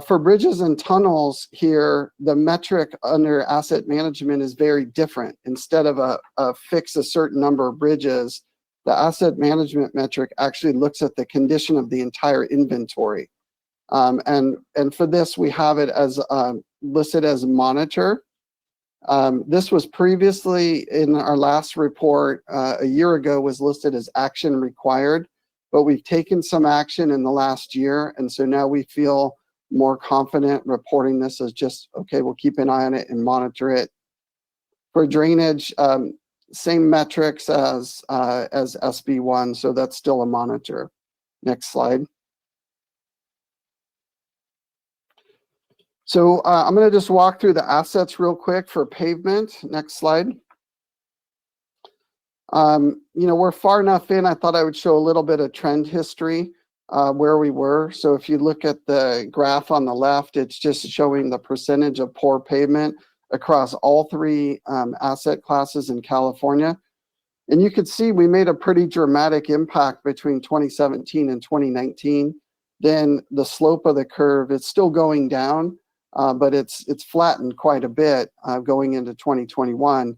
For bridges and tunnels here, the metric under asset management is very different. Instead of a fix a certain number of bridges, the asset management metric actually looks at the condition of the entire inventory. And for this, we have it as listed as monitor. This was previously in our last report a year ago was listed as action required, but we've taken some action in the last year. And so now we feel more confident reporting this as just, okay, we'll keep an eye on it and monitor it. For drainage, same metrics as SB1, so that's still a monitor. Next slide. So I'm going to just walk through the assets real quick for pavement. Next slide. We're far enough in, I thought I would show a little bit of trend history where we were. So if you look at the graph on the left, it's just showing the percentage of poor pavement across all three asset classes in California. And you can see we made a pretty dramatic impact between 2017 and 2019. Then the slope of the curve, it's still going down, but it's flattened quite a bit going into 2021.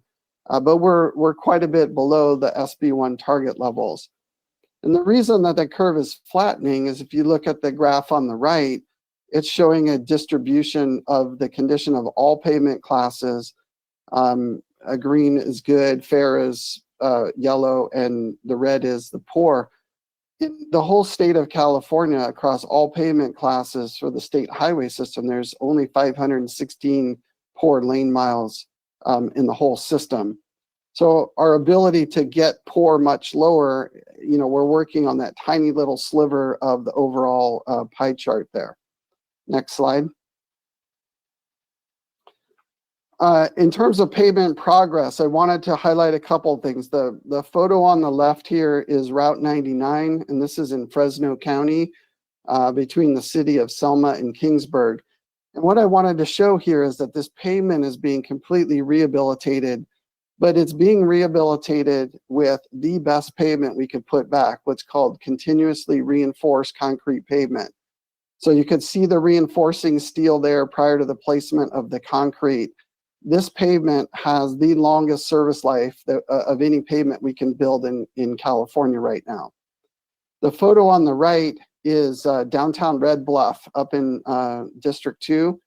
But we're quite a bit below the SB1 target levels. And the reason that the curve is flattening is if you look at the graph on the right, it's showing a distribution of the condition of all pavement classes. Green is good, fair is yellow, and the red is the poor. In the whole state of California, across all pavement classes for the state highway system, there's only 516 poor lane miles in the whole system. So our ability to get poor much lower, we're working on that tiny little sliver of the overall pie chart there. Next slide. In terms of pavement progress, I wanted to highlight a couple of things. The photo on the left here is Route 99, and this is in Fresno County, between the city of Selma and Kingsburg. And what I wanted to show here is that this pavement is being completely rehabilitated, but it's being rehabilitated with the best pavement we could put back, what's called continuously reinforced concrete pavement. So you could see the reinforcing steel there prior to the placement of the concrete. This pavement has the longest service life of any pavement we can build in California right now. The photo on the right is downtown Red Bluff up in District 2.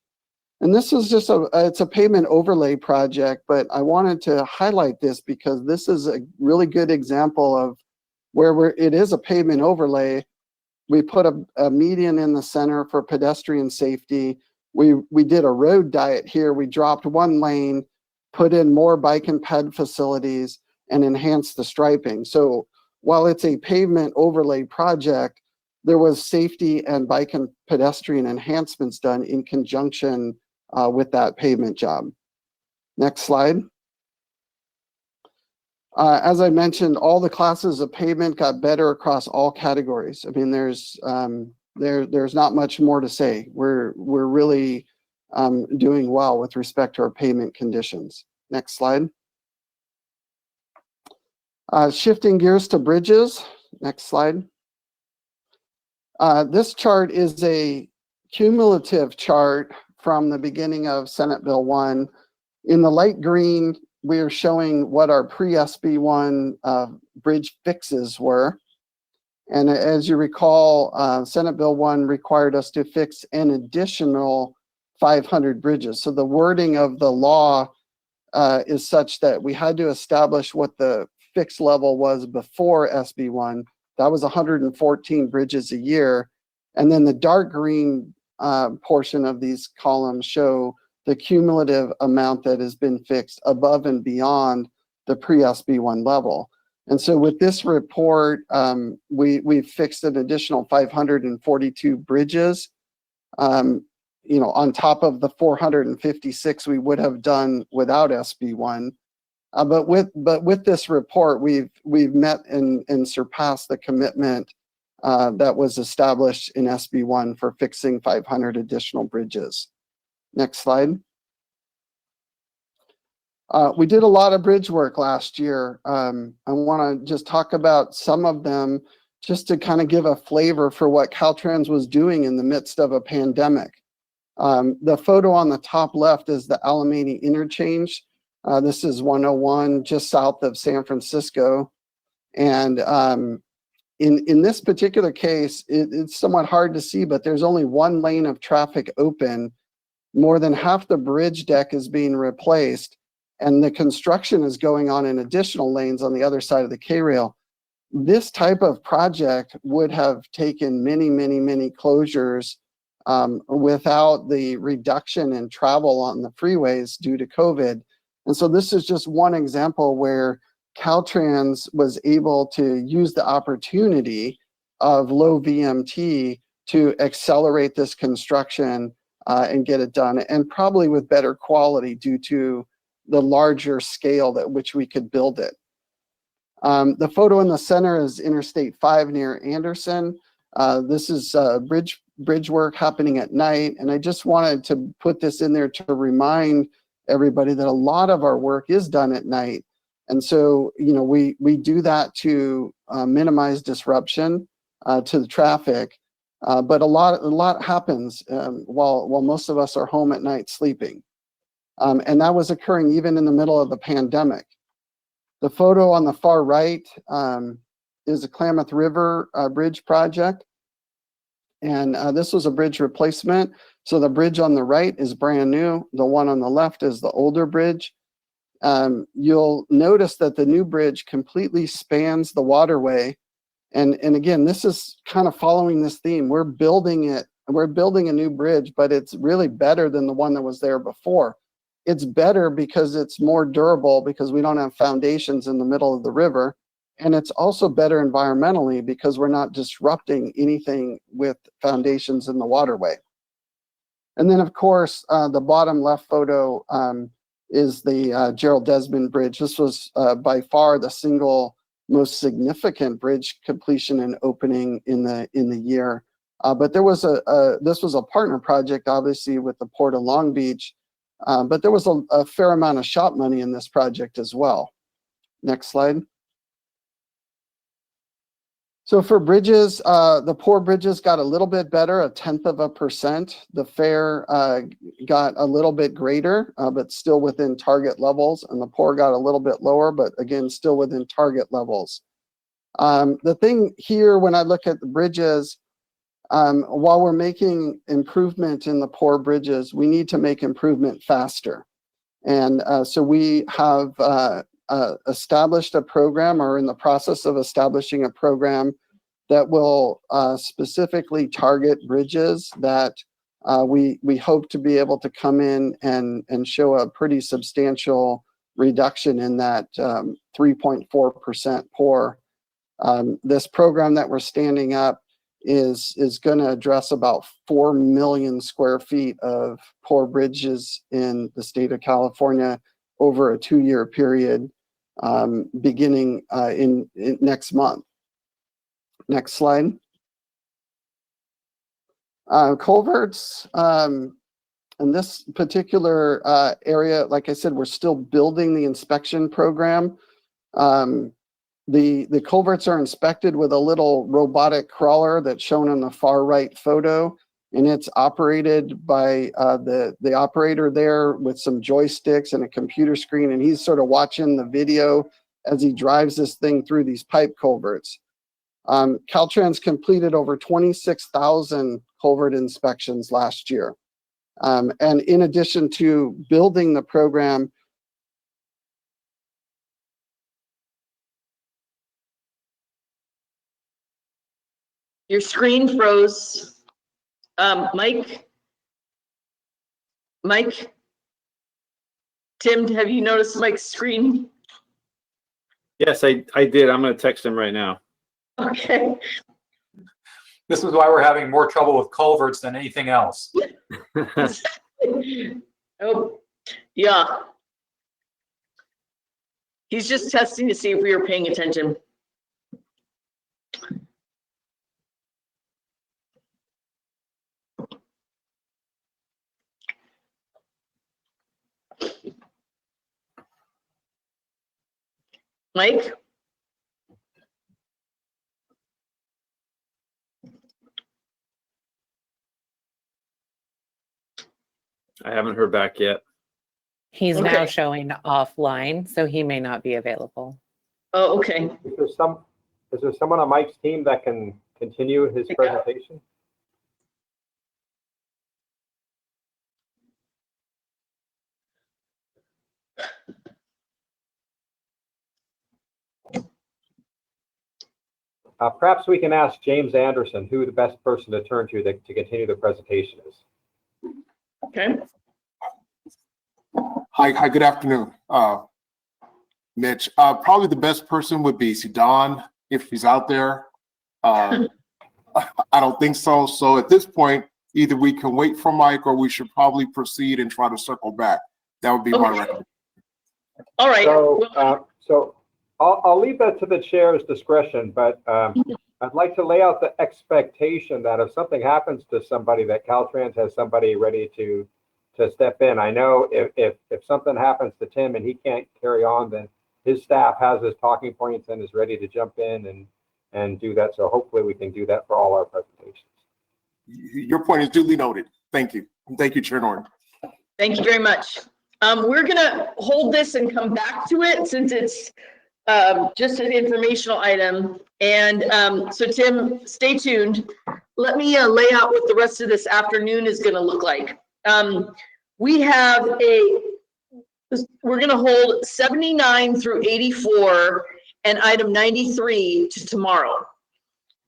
And this is just it's a pavement overlay project, but I wanted to highlight this because this is a really good example of where it is a pavement overlay. We put a median in the center for pedestrian safety. We did a road diet here. We dropped one lane, put in more bike and ped facilities, and enhanced the striping. So while it's a pavement overlay project, there was safety and bike and pedestrian enhancements done in conjunction with that pavement job. Next slide. As I mentioned, all the classes of pavement got better across all categories. I mean, there's not much more to say. We're really doing well with respect to our pavement conditions. Next slide. Shifting gears to bridges. Next slide. This chart is a cumulative chart from the beginning of Senate Bill 1. In the light green, we are showing what our pre-SB1 bridge fixes were. And as you recall, Senate Bill 1 required us to fix an additional 500 bridges. So the wording of the law is such that we had to establish what the fix level was before SB1. That was 114 bridges a year. And then the dark green portion of these columns show the cumulative amount that has been fixed above and beyond the pre-SB1 level. And so with this report, we've fixed an additional 542 bridges, on top of the 456 we would have done without SB1. But with this report, we've met and surpassed the commitment that was established in SB1 for fixing 500 additional bridges. Next slide. We did a lot of bridge work last year. I want to just talk about some of them just to kind of give a flavor for what Caltrans was doing in the midst of a pandemic. The photo on the top left is the Alameda Interchange. This is 101 just south of San Francisco. And in this particular case, it's somewhat hard to see, but there's only one lane of traffic open. More than half the bridge deck is being replaced, and the construction is going on in additional lanes on the other side of the K-rail. This type of project would have taken many, many, many closures without the reduction in travel on the freeways due to COVID. And so this is just one example where Caltrans was able to use the opportunity of low VMT to accelerate this construction and get it done, and probably with better quality due to the larger scale at which we could build it. The photo in the center is Interstate 5 near Anderson. This is bridge work happening at night, and I just wanted to put this in there to remind everybody that a lot of our work is done at night. And so, we do that to minimize disruption to the traffic. But a lot happens while most of us are home at night sleeping. And that was occurring even in the middle of the pandemic. The photo on the far right is the Klamath River Bridge project. And this was a bridge replacement. So the bridge on the right is brand new. The one on the left is the older bridge. You'll notice that the new bridge completely spans the waterway. And again, this is kind of following this theme. We're building a new bridge, but it's really better than the one that was there before. It's better because it's more durable because we don't have foundations in the middle of the river. And it's also better environmentally because we're not disrupting anything with foundations in the waterway. And then of course, the bottom left photo is the Gerald Desmond Bridge. This was by far the single most significant bridge completion and opening in the year. But there was this was a partner project, obviously, with the Port of Long Beach, but there was a fair amount of shop money in this project as well. Next slide. So for bridges, the poor bridges got a little bit better, 0.1%. The fair got a little bit greater, but still within target levels. And the poor got a little bit lower, but again, still within target levels. The thing here, when I look at the bridges, while we're making improvement in the poor bridges, we need to make improvement faster. And so we have established a program, or in the process of establishing a program that will specifically target bridges that we hope to be able to come in and show a pretty substantial reduction in that 3.4% poor. This program that we're standing up is going to address about 4 million square feet of poor bridges in the state of California over a 2-year period, beginning in next month. Next slide. Culverts, in this particular area, like I said, we're still building the inspection program. The culverts are inspected with a little robotic crawler that's shown in the far right photo, and it's operated by the operator there with some joysticks and a computer screen, and he's sort of watching the video as he drives this thing through these pipe culverts. Caltrans completed over 26,000 culvert inspections last year. And in addition to building the program, Your screen froze. Mike? Tim, have you noticed Mike's screen? Yes, I did. I'm going to text him right now. Okay. This is why we're having more trouble with culverts than anything else. Oh, yeah. He's just testing to see if we were paying attention. Mike? I haven't heard back yet. He's Okay. now showing offline, so he may not be available. Oh, okay. Is there someone on Mike's team that can continue his presentation? Perhaps we can ask James Anderson who the best person to turn to continue the presentation is. Okay. Hi, good afternoon, Mitch. Probably the best person would be Sidan, if he's out there. I don't think so. So at this point, either we can wait for Mike or we should probably proceed and try to circle back. That would be my recommendation. All right. So I'll leave that to the chair's discretion, but I'd like to lay out the expectation that if something happens to somebody, that Caltrans has somebody ready to step in. I know if something happens to Tim and he can't carry on, then his staff has his talking points and is ready to jump in and do that. So hopefully we can do that for all our presentations. Your point is duly noted. Thank you. Thank you, Chair Norton. Thank you very much. We're gonna hold this and come back to it since it's just an informational item. And so Tim, stay tuned. Let me lay out what the rest of this afternoon is gonna look like. We have we're gonna hold 79 through 84 and item 93 to tomorrow.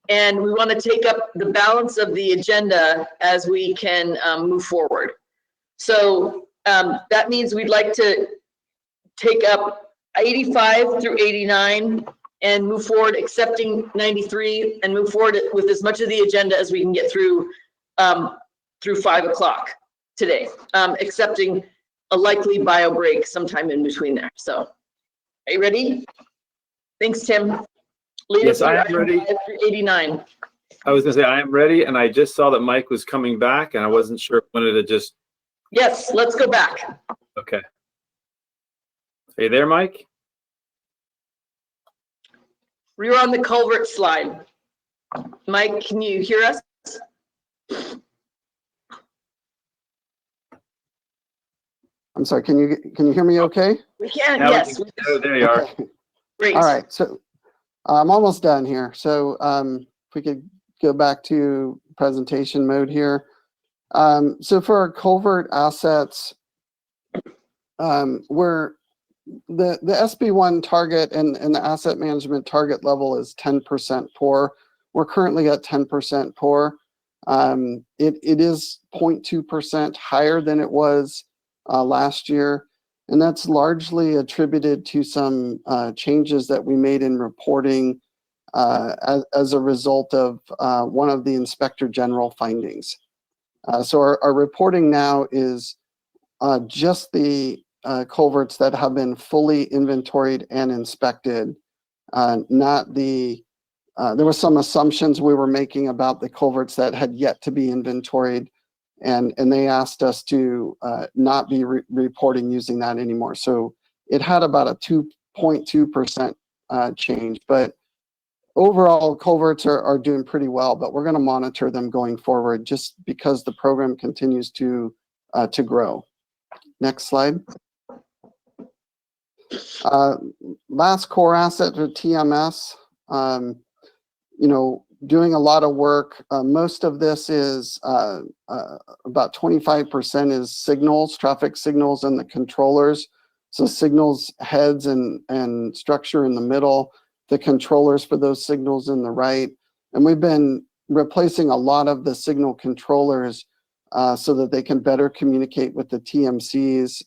And we want to take up the balance of the agenda as we can move forward. So that means we'd like to take up 85 through 89 and move forward, accepting 93, and move forward with as much of the agenda as we can get through 5 o'clock today, accepting a likely bio break sometime in between there. So, are you ready? Thanks, Tim. Lead Yes, us I through am ready. item 5-89. I was gonna say, I am ready, and I just saw that Mike was coming back, and I wasn't sure if I wanted to just, Yes, let's go back. okay. Are you there, Mike? We were on the culvert slide. Mike, can you hear us? I'm sorry, can you hear me okay? We can, Now we yes. can- oh, there you are. Okay. Great. All right, so I'm almost done here. So if we could go back to presentation mode here. So for our culvert assets, we're the SB1 target and the asset management target level is 10% poor. We're currently at 10% poor. It is 0.2% higher than it was last year. And that's largely attributed to some changes that we made in reporting as a result of one of the Inspector General findings. So our reporting now is just the culverts that have been fully inventoried and inspected, not the, there were some assumptions we were making about the culverts that had yet to be inventoried, and they asked us to not be reporting using that anymore. So it had about a 2.2% change, but overall culverts are doing pretty well, but we're going to monitor them going forward just because the program continues to grow. Next slide. Last core asset for TMS, doing a lot of work. Most of this is about 25% is signals, traffic signals, and the controllers. So signals heads and structure in the middle, the controllers for those signals in the right. And we've been replacing a lot of the signal controllers so that they can better communicate with the TMCs.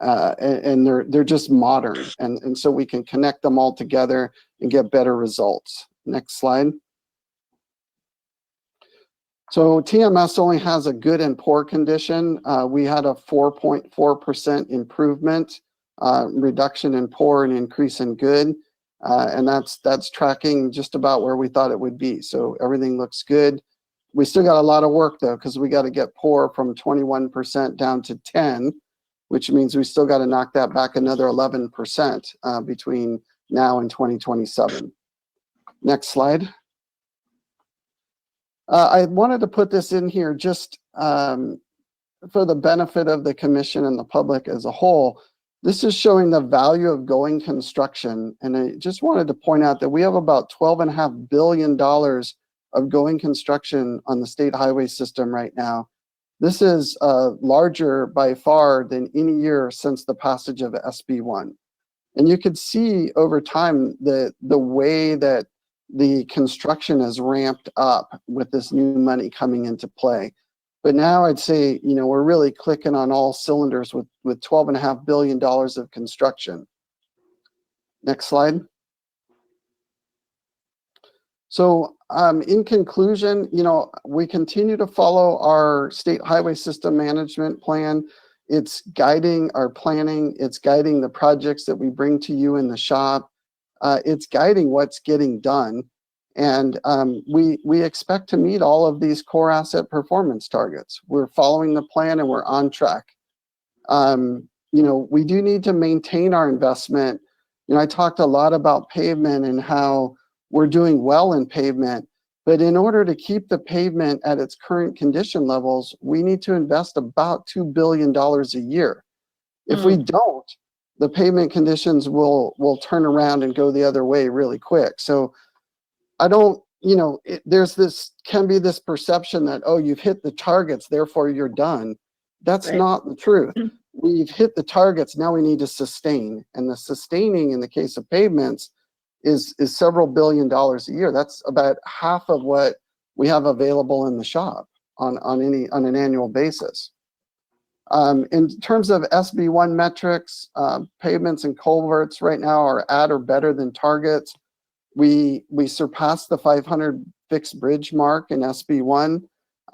And they're just modern, and so we can connect them all together and get better results. Next slide. So TMS only has a good and poor condition. We had a 4.4% improvement, reduction in poor and increase in good, and that's tracking just about where we thought it would be. So everything looks good. We still got a lot of work though, because we got to get poor from 21% down to 10%. Which means we still got to knock that back another 11% between now and 2027. Next slide. I wanted to put this in here just for the benefit of the commission and the public as a whole. This is showing the value of going construction. And I just wanted to point out that we have about $12.5 billion of going construction on the state highway system right now. This is larger by far than any year since the passage of SB1. And you could see over time the way that the construction has ramped up with this new money coming into play. But now I'd say, we're really clicking on all cylinders with $12.5 billion of construction. Next slide. So in conclusion, we continue to follow our state highway system management plan. It's guiding our planning. It's guiding the projects that we bring to you in the shop. It's guiding what's getting done. And we expect to meet all of these core asset performance targets. We're following the plan and we're on track. We do need to maintain our investment. I talked a lot about pavement and how we're doing well in pavement, but in order to keep the pavement at its current condition levels, we need to invest about $2 billion a year. If we don't, the pavement conditions will turn around and go the other way really quick. So I don't, there's can be this perception that, oh, you've hit the targets, therefore you're done. That's not the truth. We've hit the targets, now we need to sustain. And the sustaining in the case of pavements is several $billion a year. That's about half of what we have available in the shop on an annual basis. In terms of SB1 metrics, pavements and culverts right now are at or better than targets. We surpassed the 500 fixed bridge mark in SB1,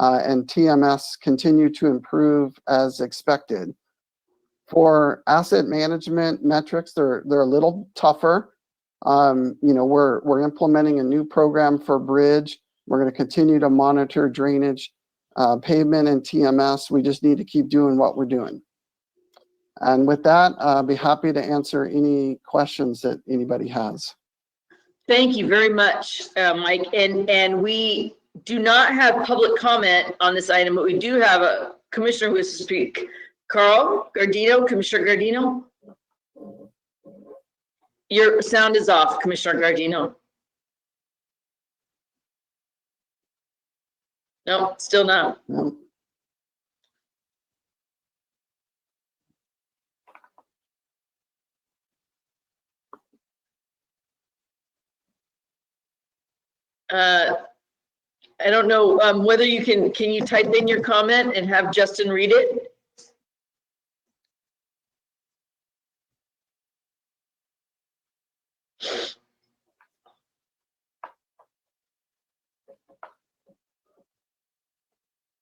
and TMS continue to improve as expected. For asset management metrics, they're a little tougher. We're implementing a new program for bridge. We're going to continue to monitor drainage, pavement, and TMS. We just need to keep doing what we're doing. And with that, I'll be happy to answer any questions that anybody has. Thank you very much, Mike. And we do not have public comment on this item, but we do have a commissioner who wishes to speak. Carl Gardino, Commissioner Gardino. Your sound is off, Commissioner Gardino. No, still not. No. I don't know whether you can you type in your comment and have Justin read it?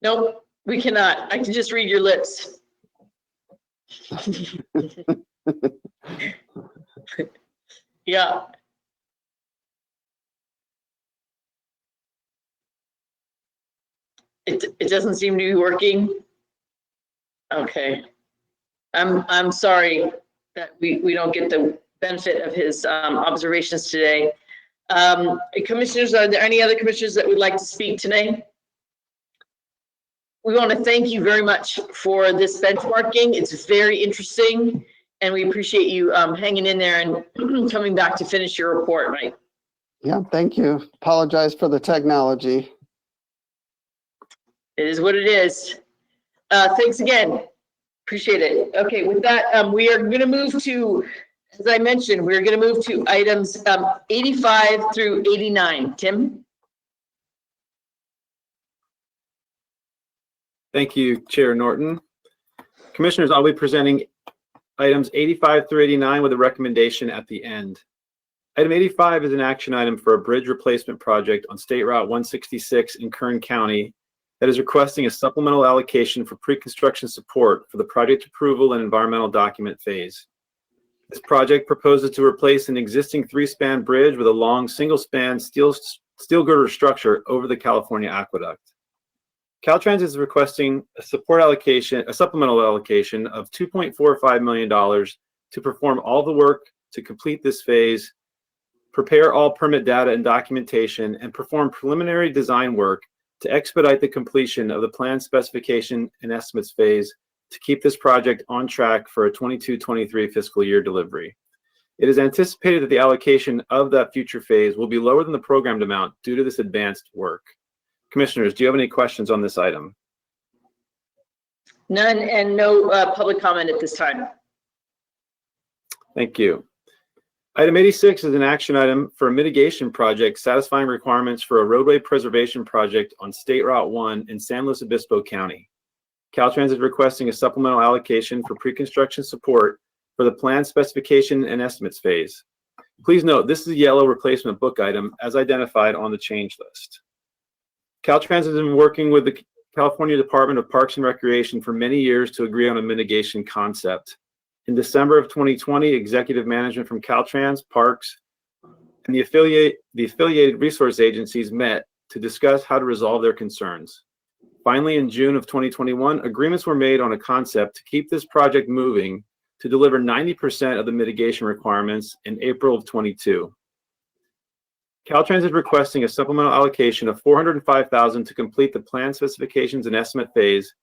Nope, we cannot. I can just read your lips. Yeah. It doesn't seem to be working. Okay. I'm sorry that we don't get the benefit of his observations today. Commissioners, are there any other commissioners that would like to speak today? We want to thank you very much for this benchmarking. It's very interesting, and we appreciate you hanging in there and coming back to finish your report, Mike. Yeah, thank you. Apologize for the technology. It is what it is. Thanks again. Appreciate it. Okay, with that, we are going to move to, as I mentioned, we're going to move to items 85 through 89. Tim? Thank you, Chair Norton. Commissioners, I'll be presenting items 85 through 89 with a recommendation at the end. Item 85 is an action item for a bridge replacement project on State Route 166 in Kern County that is requesting a supplemental allocation for pre-construction support for the project approval and environmental document phase. This project proposes to replace an existing 3-span bridge with a long single-span steel girder structure over the California Aqueduct. Caltrans is requesting a supplemental allocation of $2.45 million to perform all the work to complete this phase, prepare all permit data and documentation, and perform preliminary design work to expedite the completion of the plan specification and estimates phase to keep this project on track for a 22-23 fiscal year delivery. It is anticipated that the allocation of that future phase will be lower than the programmed amount due to this advanced work. Commissioners, do you have any questions on this item? None, and no public comment at this time. Thank you. Item 86 is an action item for a mitigation project satisfying requirements for a roadway preservation project on State Route 1 in San Luis Obispo County. Caltrans is requesting a supplemental allocation for pre-construction support for the plan specification and estimates phase. Please note, this is a yellow replacement book item as identified on the change list. Caltrans has been working with the California Department of Parks and Recreation for many years to agree on a mitigation concept. In December of 2020, executive management from Caltrans, Parks, and the affiliated resource agencies met to discuss how to resolve their concerns. Finally, in June of 2021, agreements were made on a concept to keep this project moving to deliver 90% of the mitigation requirements in April of 22. Caltrans is requesting a supplemental allocation of $405,000 to complete the plan specifications and estimate phase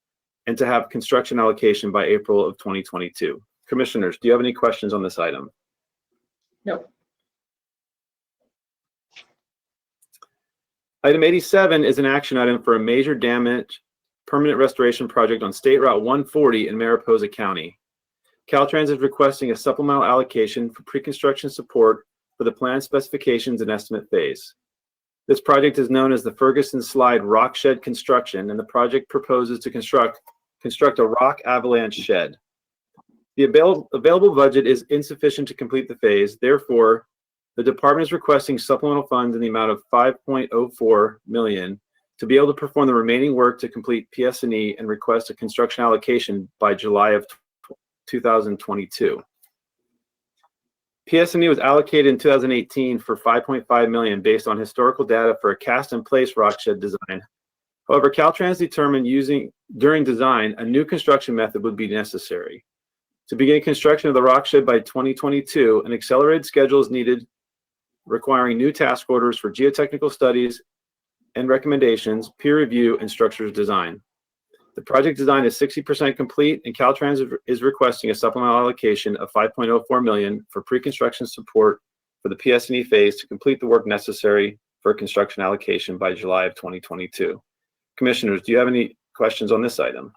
and to have construction allocation by April of 2022. Commissioners, do you have any questions on this item? No. Item 87 is an action item for a major damage permanent restoration project on State Route 140 in Mariposa County. Caltrans is requesting a supplemental allocation for pre-construction support for the plan specifications and estimate phase. This project is known as the Ferguson Slide Rock Shed Construction, and the project proposes to construct a rock avalanche shed. The available budget is insufficient to complete the phase. Therefore, the department is requesting supplemental funds in the amount of $5.04 million to be able to perform the remaining work to complete PS&E and request a construction allocation by July of 2022. PS&E was allocated in 2018 for $5.5 million based on historical data for a cast-in-place rock shed design. However, Caltrans determined during design, a new construction method would be necessary. To begin construction of the rock shed by 2022, an accelerated schedule is needed, requiring new task orders for geotechnical studies and recommendations, peer review, and structures design. The project design is 60% complete, and Caltrans is requesting a supplemental allocation of $5.04 million for pre-construction support for the PS&E phase to complete the work necessary for a construction allocation by July of 2022. Commissioners, do you have any questions on this item?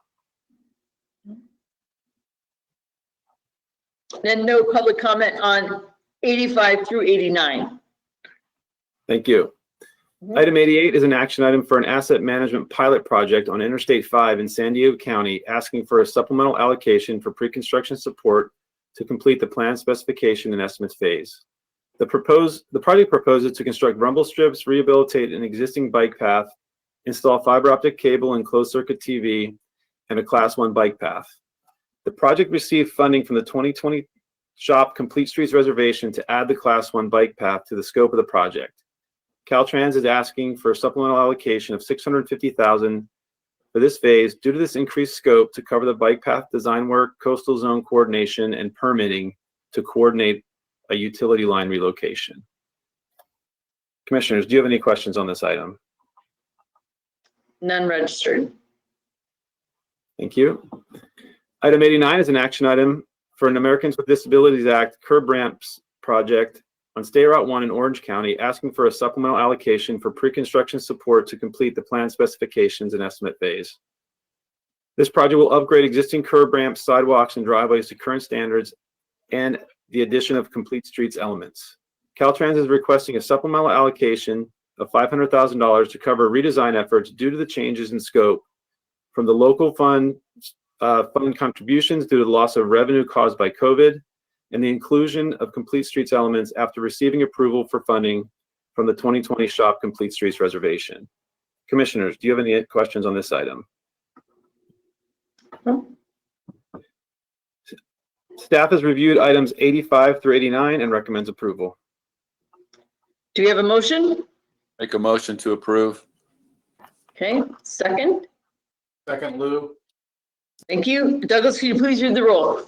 Then no public comment on 85 through 89. Thank you. Item 88 is an action item for an asset management pilot project on Interstate 5 in San Diego County, asking for a supplemental allocation for pre-construction support to complete the plan specification and estimates phase. The project proposes to construct rumble strips, rehabilitate an existing bike path, install fiber optic cable and closed circuit TV, and a Class 1 bike path. The project received funding from the 2020 SHOP Complete Streets Reservation to add the Class 1 bike path to the scope of the project. Caltrans is asking for a supplemental allocation of $650,000 for this phase due to this increased scope to cover the bike path design work, coastal zone coordination, and permitting to coordinate a utility line relocation. Commissioners, do you have any questions on this item? None registered. Thank you. Item 89 is an action item for an Americans with Disabilities Act curb ramps project on State Route 1 in Orange County, asking for a supplemental allocation for pre-construction support to complete the plan specifications and estimate phase. This project will upgrade existing curb ramps, sidewalks, and driveways to current standards and the addition of complete streets elements. Caltrans is requesting a supplemental allocation of $500,000 to cover redesign efforts due to the changes in scope from the local fund contributions due to the loss of revenue caused by COVID, and the inclusion of complete streets elements after receiving approval for funding from the 2020 SHOP Complete Streets Reservation. Commissioners, do you have any questions on this item? No. Staff has reviewed items 85 through 89 and recommends approval. Do we have a motion? Make a motion to approve. Okay, second. Second, Lou. Thank you. Douglas, can you please read the roll?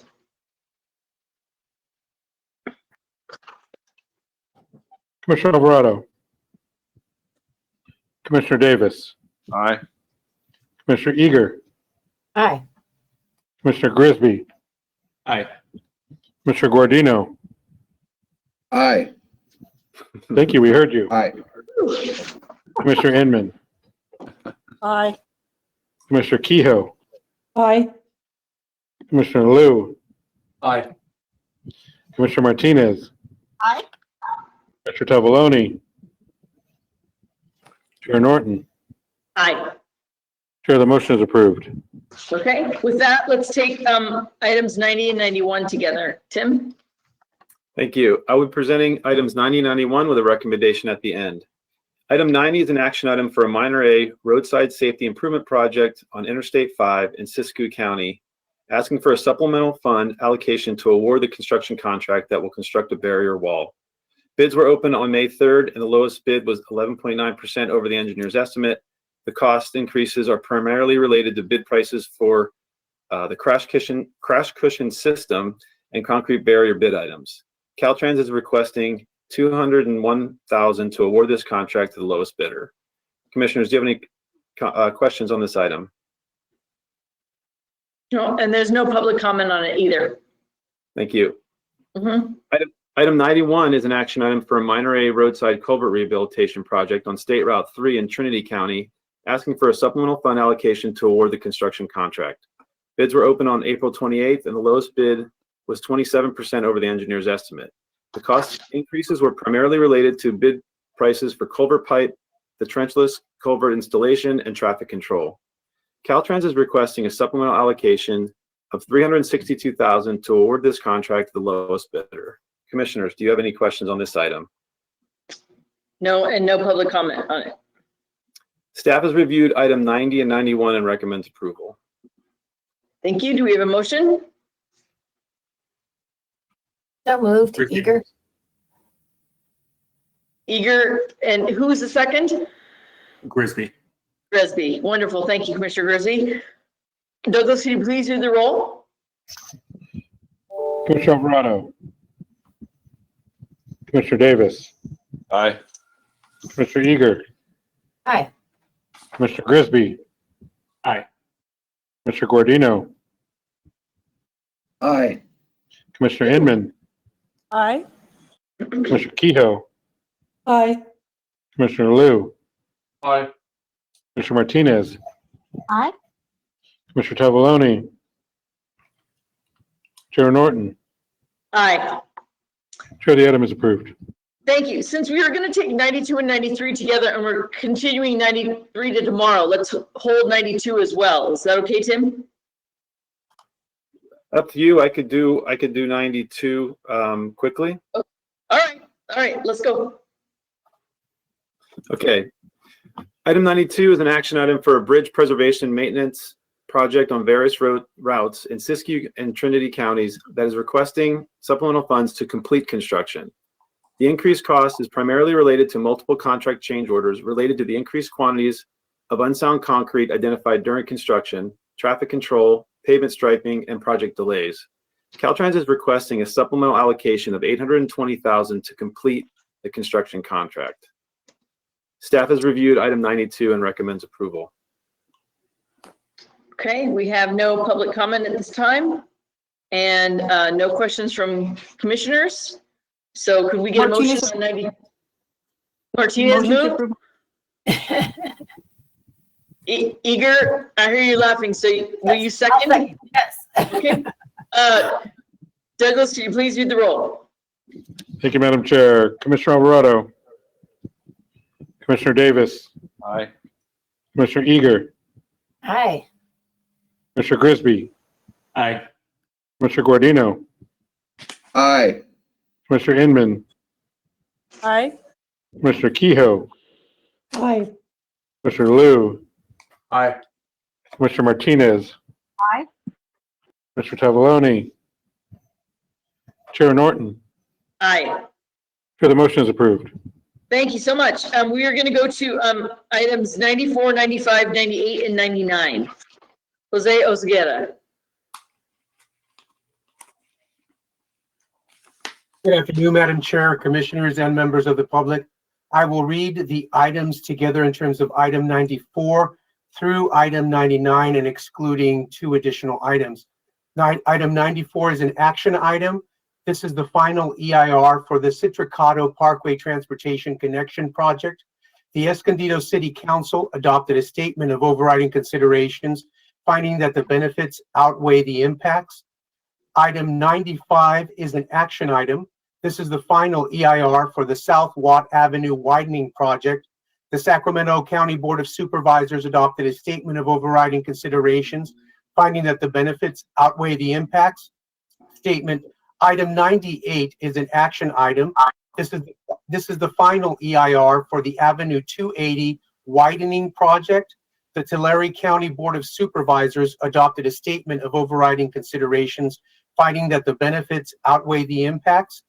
Commissioner Alvarado. Commissioner Davis. Aye. Commissioner Eager. Aye. Commissioner Grisby. Aye. Commissioner Guardino. Aye. Thank you. We heard you. Aye. Commissioner Inman. Aye. Commissioner Kehoe. Aye. Commissioner Liu. Aye. Commissioner Martinez. Aye. Commissioner Tavaloni. Chair Norton. Aye. Chair, the motion is approved. Okay, with that, let's take items 90 and 91 together. Tim? Thank you. I will be presenting items 90 and 91 with a recommendation at the end. Item 90 is an action item for a minor A roadside safety improvement project on Interstate 5 in Siskiyou County, asking for a supplemental fund allocation to award the construction contract that will construct a barrier wall. Bids were open on May 3rd, and the lowest bid was 11.9% over the engineer's estimate. The cost increases are primarily related to bid prices for the crash cushion system and concrete barrier bid items. Caltrans is requesting $201,000 to award this contract to the lowest bidder. Commissioners, do you have any questions on this item? No, and there's no public comment on it either. Thank you. Mm-hmm. Item 91 is an action item for a minor A roadside culvert rehabilitation project on State Route 3 in Trinity County, asking for a supplemental fund allocation to award the construction contract. Bids were open on April 28th, and the lowest bid was 27% over the engineer's estimate. The cost increases were primarily related to bid prices for culvert pipe, the trenchless culvert installation, and traffic control. Caltrans is requesting a supplemental allocation of $362,000 to award this contract to the lowest bidder. Commissioners, do you have any questions on this item? No, and no public comment on it. Staff has reviewed item 90 and 91 and recommends approval. Thank you. Do we have a motion? So moved, Eager. Eager, and who's the second? Grisby. Grisby. Wonderful. Thank you, Commissioner Grisby. Douglas, can you please do the roll? Commissioner Alvarado. Commissioner Davis. Aye. Commissioner Eager. Aye. Commissioner Grisby. Aye. Commissioner Guardino. Aye. Commissioner Inman. Aye. Commissioner Kehoe. Aye. Commissioner Liu. Aye. Commissioner Martinez. Aye. Commissioner Tavaloni. Chair Norton. Aye. Chair, the item is approved. Thank you. Since we are going to take 92 and 93 together and we're continuing 93 to tomorrow, let's hold 92 as well. Is that okay, Tim? Up to you. I could do 92 quickly. All right, let's go. Okay. Item 92 is an action item for a bridge preservation maintenance project on various routes in Siskiyou and Trinity counties that is requesting supplemental funds to complete construction. The increased cost is primarily related to multiple contract change orders related to the increased quantities of unsound concrete identified during construction, traffic control, pavement striping, and project delays. Caltrans is requesting a supplemental allocation of $820,000 to complete the construction contract. Staff has reviewed item 92 and recommends approval. Okay, we have no public comment at this time and no questions from commissioners. So could we get a motion on 90? Martinez move? Eager, I hear you laughing. So will you second? Yes. Okay. Douglas, can you please read the roll? Thank you, Madam Chair. Commissioner Alvarado. Commissioner Davis. Aye. Commissioner Eager. Aye. Commissioner Grisby. Aye. Commissioner Guardino. Aye. Commissioner Inman. Aye. Commissioner Kehoe. Aye. Commissioner Liu. Aye. Commissioner Martinez. Aye. Commissioner Tavaloni. Chair Norton. Aye. Chair, the motion is approved. Thank you so much. We are going to go to items 94, 95, 98, and 99. Jose Osguera. Good afternoon, Madam Chair, Commissioners, and members of the public. I will read the items together in terms of item 94 through item 99 and excluding two additional items. Item 94 is an action item. This is the final EIR for the Citricado Parkway Transportation Connection Project. The Escondido City Council adopted a statement of overriding considerations, finding that the benefits outweigh the impacts. Item 95 is an action item. This is the final EIR for the South Watt Avenue Widening Project. The Sacramento County Board of Supervisors adopted a statement of overriding considerations, finding that the benefits outweigh the impacts. Statement. Item 98 is an action item. This is the final EIR for the Avenue 280 Widening Project. The Tulare County Board of Supervisors adopted a statement of overriding considerations, finding that the benefits outweigh the impacts.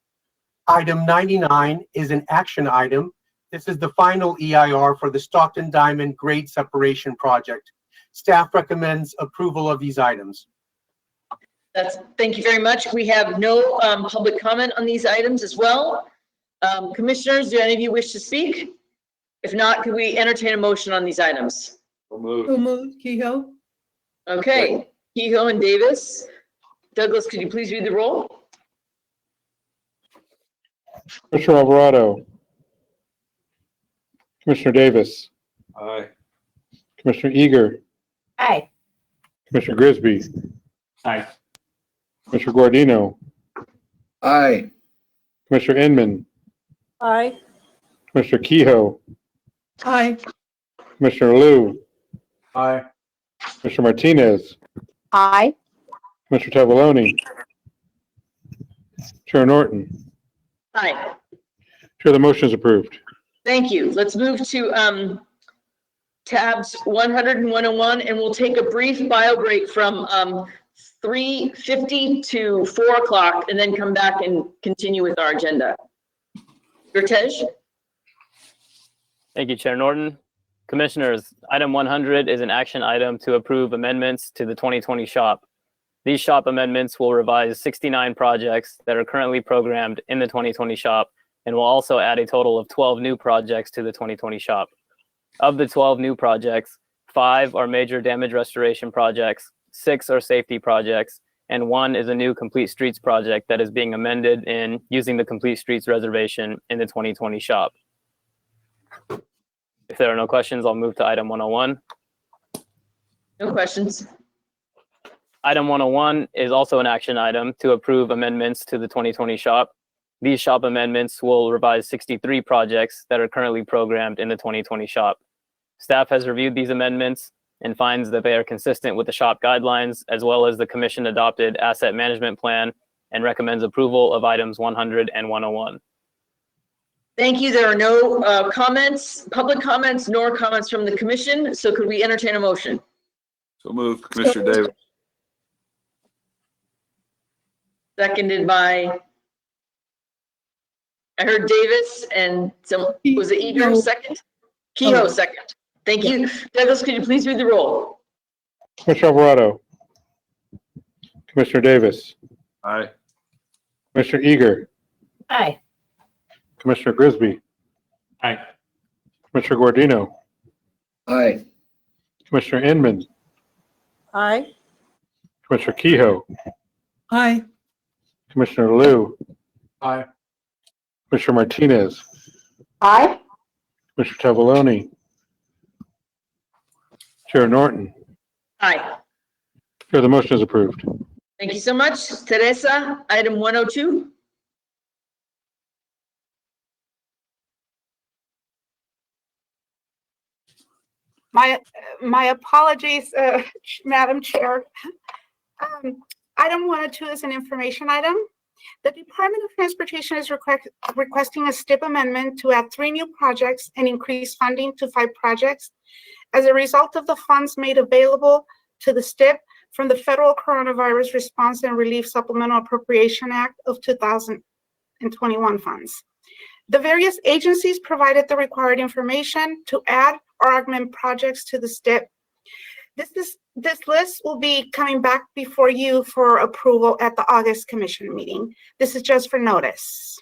Item 99 is an action item. This is the final EIR for the Stockton Diamond Grade Separation Project. Staff recommends approval of these items. Thank you very much. We have no public comment on these items as well. Commissioners, do any of you wish to speak? If not, could we entertain a motion on these items? So moved. So moved, Kehoe. Okay, Kehoe and Davis. Douglas, could you please read the roll? Commissioner Alvarado. Commissioner Davis. Aye. Commissioner Eager. Aye. Commissioner Grisby. Aye. Commissioner Guardino. Aye. Commissioner Inman. Aye. Commissioner Kehoe. Aye. Commissioner Liu. Aye. Commissioner Martinez. Aye. Commissioner Tavaloni. Chair Norton. Aye. Chair, the motion is approved. Thank you. Let's move to tabs 100 and 101, and we'll take a brief bio break from 3:50 to 4 o'clock, and then come back and continue with our agenda. Gertej? Thank you, Chair Norton. Commissioners, item 100 is an action item to approve amendments to the 2020 SHOP. These SHOP amendments will revise 69 projects that are currently programmed in the 2020 SHOP and will also add a total of 12 new projects to the 2020 SHOP. Of the 12 new projects, 5 are major damage restoration projects, 6 are safety projects, and 1 is a new Complete Streets project that is being amended in using the Complete Streets reservation in the 2020 SHOP. If there are no questions, I'll move to item 101. No questions. Item 101 is also an action item to approve amendments to the 2020 SHOP. These SHOP amendments will revise 63 projects that are currently programmed in the 2020 SHOP. Staff has reviewed these amendments and finds that they are consistent with the SHOP guidelines as well as the Commission adopted asset management plan and recommends approval of items 100 and 101. Thank you. There are no comments, public comments, nor comments from the Commission. So could we entertain a motion? So moved, Commissioner Davis. Seconded by, I heard Davis and some, was it Eager second? Kehoe second. Thank you. Douglas, could you please read the roll? Commissioner Alvarado. Commissioner Davis. Aye. Commissioner Eager. Aye. Commissioner Grisby. Aye. Commissioner Guardino. Aye. Commissioner Inman. Aye. Commissioner Kehoe. Aye. Commissioner Liu. Aye. Commissioner Martinez. Aye. Commissioner Tavaloni. Chair Norton. Aye. Chair, the motion is approved. Thank you so much. Teresa, item 102. My apologies, Madam Chair. Item 102 is an information item. The Department of Transportation is requesting a STIP amendment to add 3 new projects and increase funding to 5 projects as a result of the funds made available to the STIP from the Federal Coronavirus Response and Relief Supplemental Appropriation Act of 2021 funds. The various agencies provided the required information to add or augment projects to the STIP. This list will be coming back before you for approval at the August Commission meeting. This is just for notice.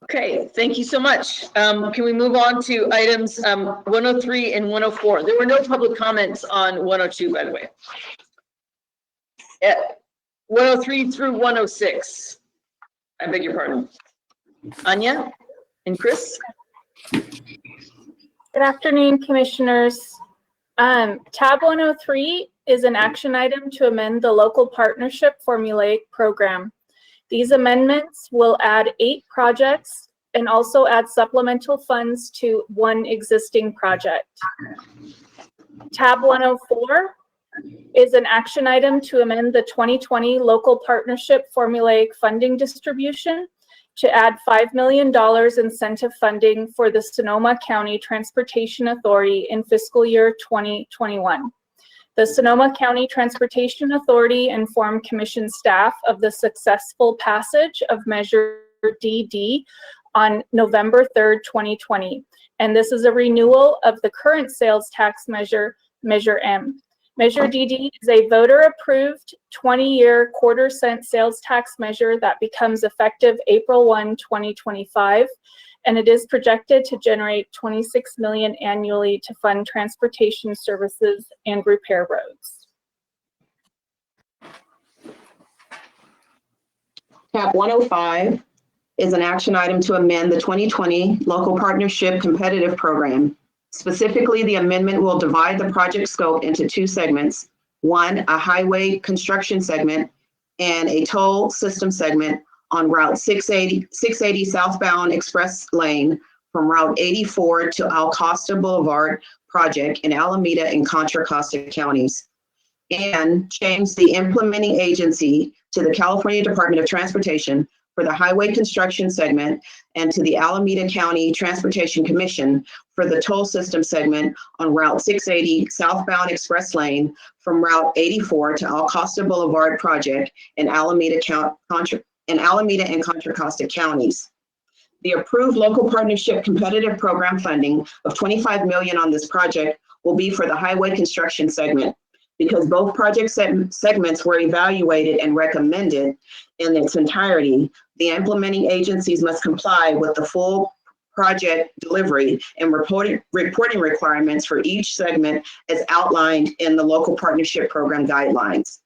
Okay, thank you so much. Can we move on to items 103 and 104? There were no public comments on 102, by the way. 103 through 106. I beg your pardon. Anya and Chris? Good afternoon, Commissioners. Tab 103 is an action item to amend the local partnership formulaic program. These amendments will add 8 projects and also add supplemental funds to 1 existing project. Tab 104 is an action item to amend the 2020 local partnership formulaic funding distribution to add $5 million incentive funding for the Sonoma County Transportation Authority in fiscal year 2021. The Sonoma County Transportation Authority informed Commission staff of the successful passage of Measure DD on November 3rd, 2020. And this is a renewal of the current sales tax measure, Measure M. Measure DD is a voter-approved 20-year quarter-cent sales tax measure that becomes effective April 1, 2025, and it is projected to generate $26 million annually to fund transportation services and repair roads. Tab 105 is an action item to amend the 2020 Local Partnership Competitive Program. Specifically, the amendment will divide the project scope into 2 segments. 1, a highway construction segment and a toll system segment on Route 680 southbound express lane from Route 84 to Al Costa Boulevard project in Alameda and Contra Costa counties. And change the implementing agency to the California Department of Transportation for the highway construction segment and to the Alameda County Transportation Commission for the toll system segment on Route 680 southbound Express Lane from Route 84 to Al Costa Boulevard project in Alameda and Contra Costa counties. The approved local partnership competitive program funding of $25 million on this project will be for the highway construction segment. Because both project segments were evaluated and recommended in its entirety, the implementing agencies must comply with the full project delivery and reporting requirements for each segment as outlined in the local partnership program guidelines.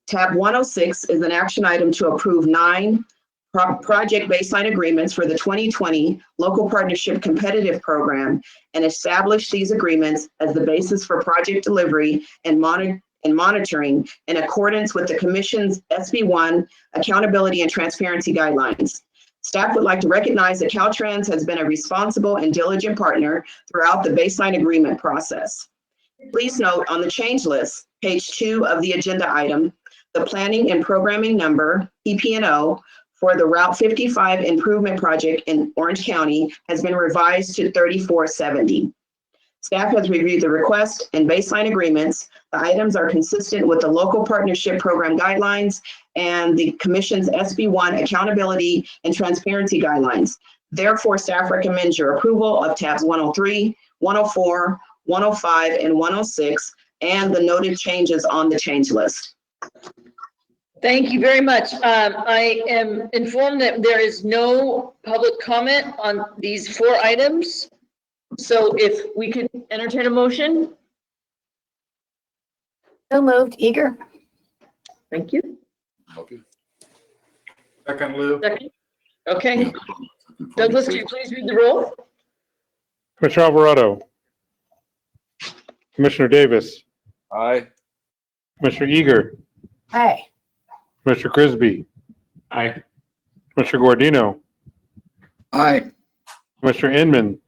Tab 106 is an action item to approve 9 project baseline agreements for the 2020 Local Partnership Competitive Program and establish these agreements as the basis for project delivery and monitoring in accordance with the Commission's SB1 Accountability and Transparency Guidelines. Staff would like to recognize that Caltrans has been a responsible and diligent partner throughout the baseline agreement process. Please note on the change list, page 2 of the agenda item, the planning and programming number, EP&O, for the Route 55 improvement project in Orange County has been revised to 3470. Staff has reviewed the request and baseline agreements. The items are consistent with the local partnership program guidelines and the Commission's SB1 accountability and transparency guidelines. Therefore, staff recommends your approval of tabs 103, 104, 105, and 106, and the noted changes on the change list. Thank you very much. I am informed that there is no public comment on these 4 items. So if we could entertain a motion. So moved. Eager. Thank you. Okay. Second, Lou. Second. Okay. Douglas, can you please read the roll? Commissioner Alvarado. Commissioner Davis. Aye. Commissioner Eager. Aye. Commissioner Krisby. Aye. Commissioner Guardino. Aye. Commissioner Inman.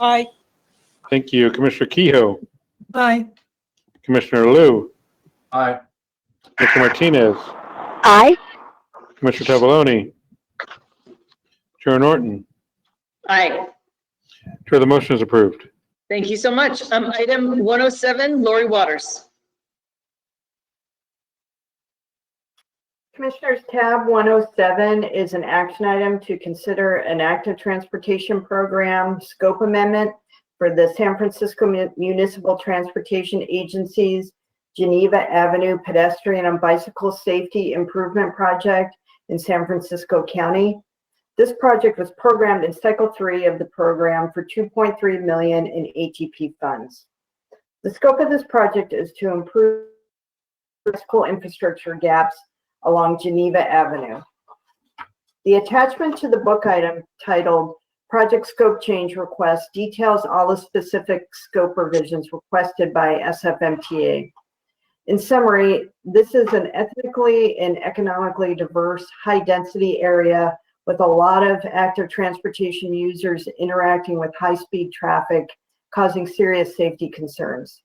Aye. Thank you. Commissioner Kehoe. Aye. Commissioner Liu. Aye. Commissioner Martinez. Aye. Commissioner Tavoloni. Chair Norton. Aye. Chair, the motion is approved. Thank you so much. Item 107, Lori Waters. Commissioners, tab 107 is an action item to consider an active transportation program scope amendment for the San Francisco Municipal Transportation Agency's Geneva Avenue Pedestrian and Bicycle Safety Improvement Project in San Francisco County. This project was programmed in Cycle 3 of the program for $2.3 million in ATP funds. The scope of this project is to improve bicycle infrastructure gaps along Geneva Avenue. The attachment to the book item titled Project Scope Change Request details all the specific scope revisions requested by SFMTA. In summary, this is an ethnically and economically diverse, high-density area with a lot of active transportation users interacting with high-speed traffic, causing serious safety concerns.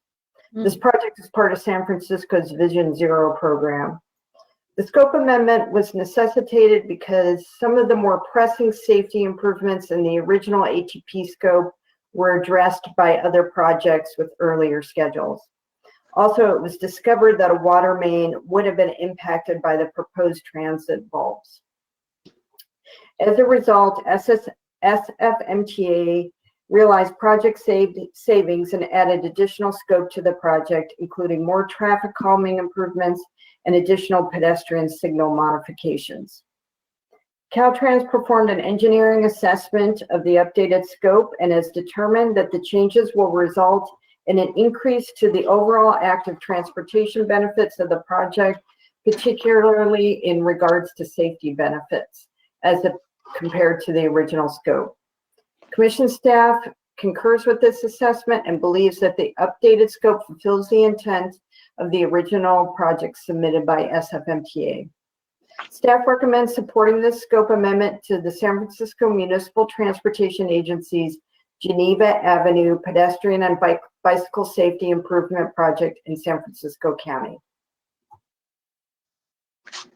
This project is part of San Francisco's Vision Zero program. The scope amendment was necessitated because some of the more pressing safety improvements in the original ATP scope were addressed by other projects with earlier schedules. Also, it was discovered that a water main would have been impacted by the proposed transit bulbs. As a result, SFMTA realized project savings and added additional scope to the project, including more traffic calming improvements and additional pedestrian signal modifications. Caltrans performed an engineering assessment of the updated scope and has determined that the changes will result in an increase to the overall active transportation benefits of the project, particularly in regards to safety benefits, as compared to the original scope. Commission staff concurs with this assessment and believes that the updated scope fulfills the intent of the original project submitted by SFMTA. Staff recommends supporting this scope amendment to the San Francisco Municipal Transportation Agency's Geneva Avenue Pedestrian and Bicycle Safety Improvement Project in San Francisco County.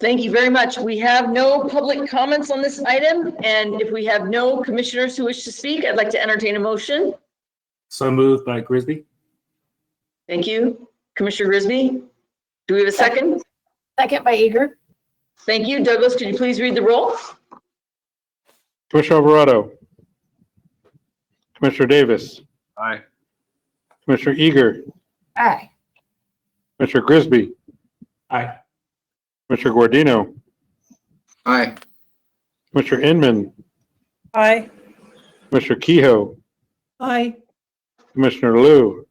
Thank you very much. We have no public comments on this item, and if we have no commissioners who wish to speak, I'd like to entertain a motion. So moved by Grisby. Thank you. Commissioner Grisby, do we have a second? Second by Eager. Thank you. Douglas, could you please read the roll? Commissioner Alvarado. Commissioner Davis. Aye. Commissioner Eager. Aye. Commissioner Grisby. Aye. Commissioner Guardino. Aye. Commissioner Inman. Aye. Commissioner Kehoe. Aye. Commissioner Liu.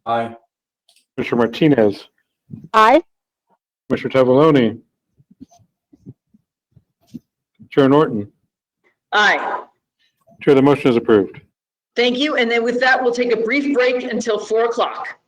Aye. Commissioner Martinez. Aye. Commissioner Tavaloni. Chair Norton. Aye. Chair, the motion is approved. Thank you. And then with that, we'll take a brief break until 4 o'clock.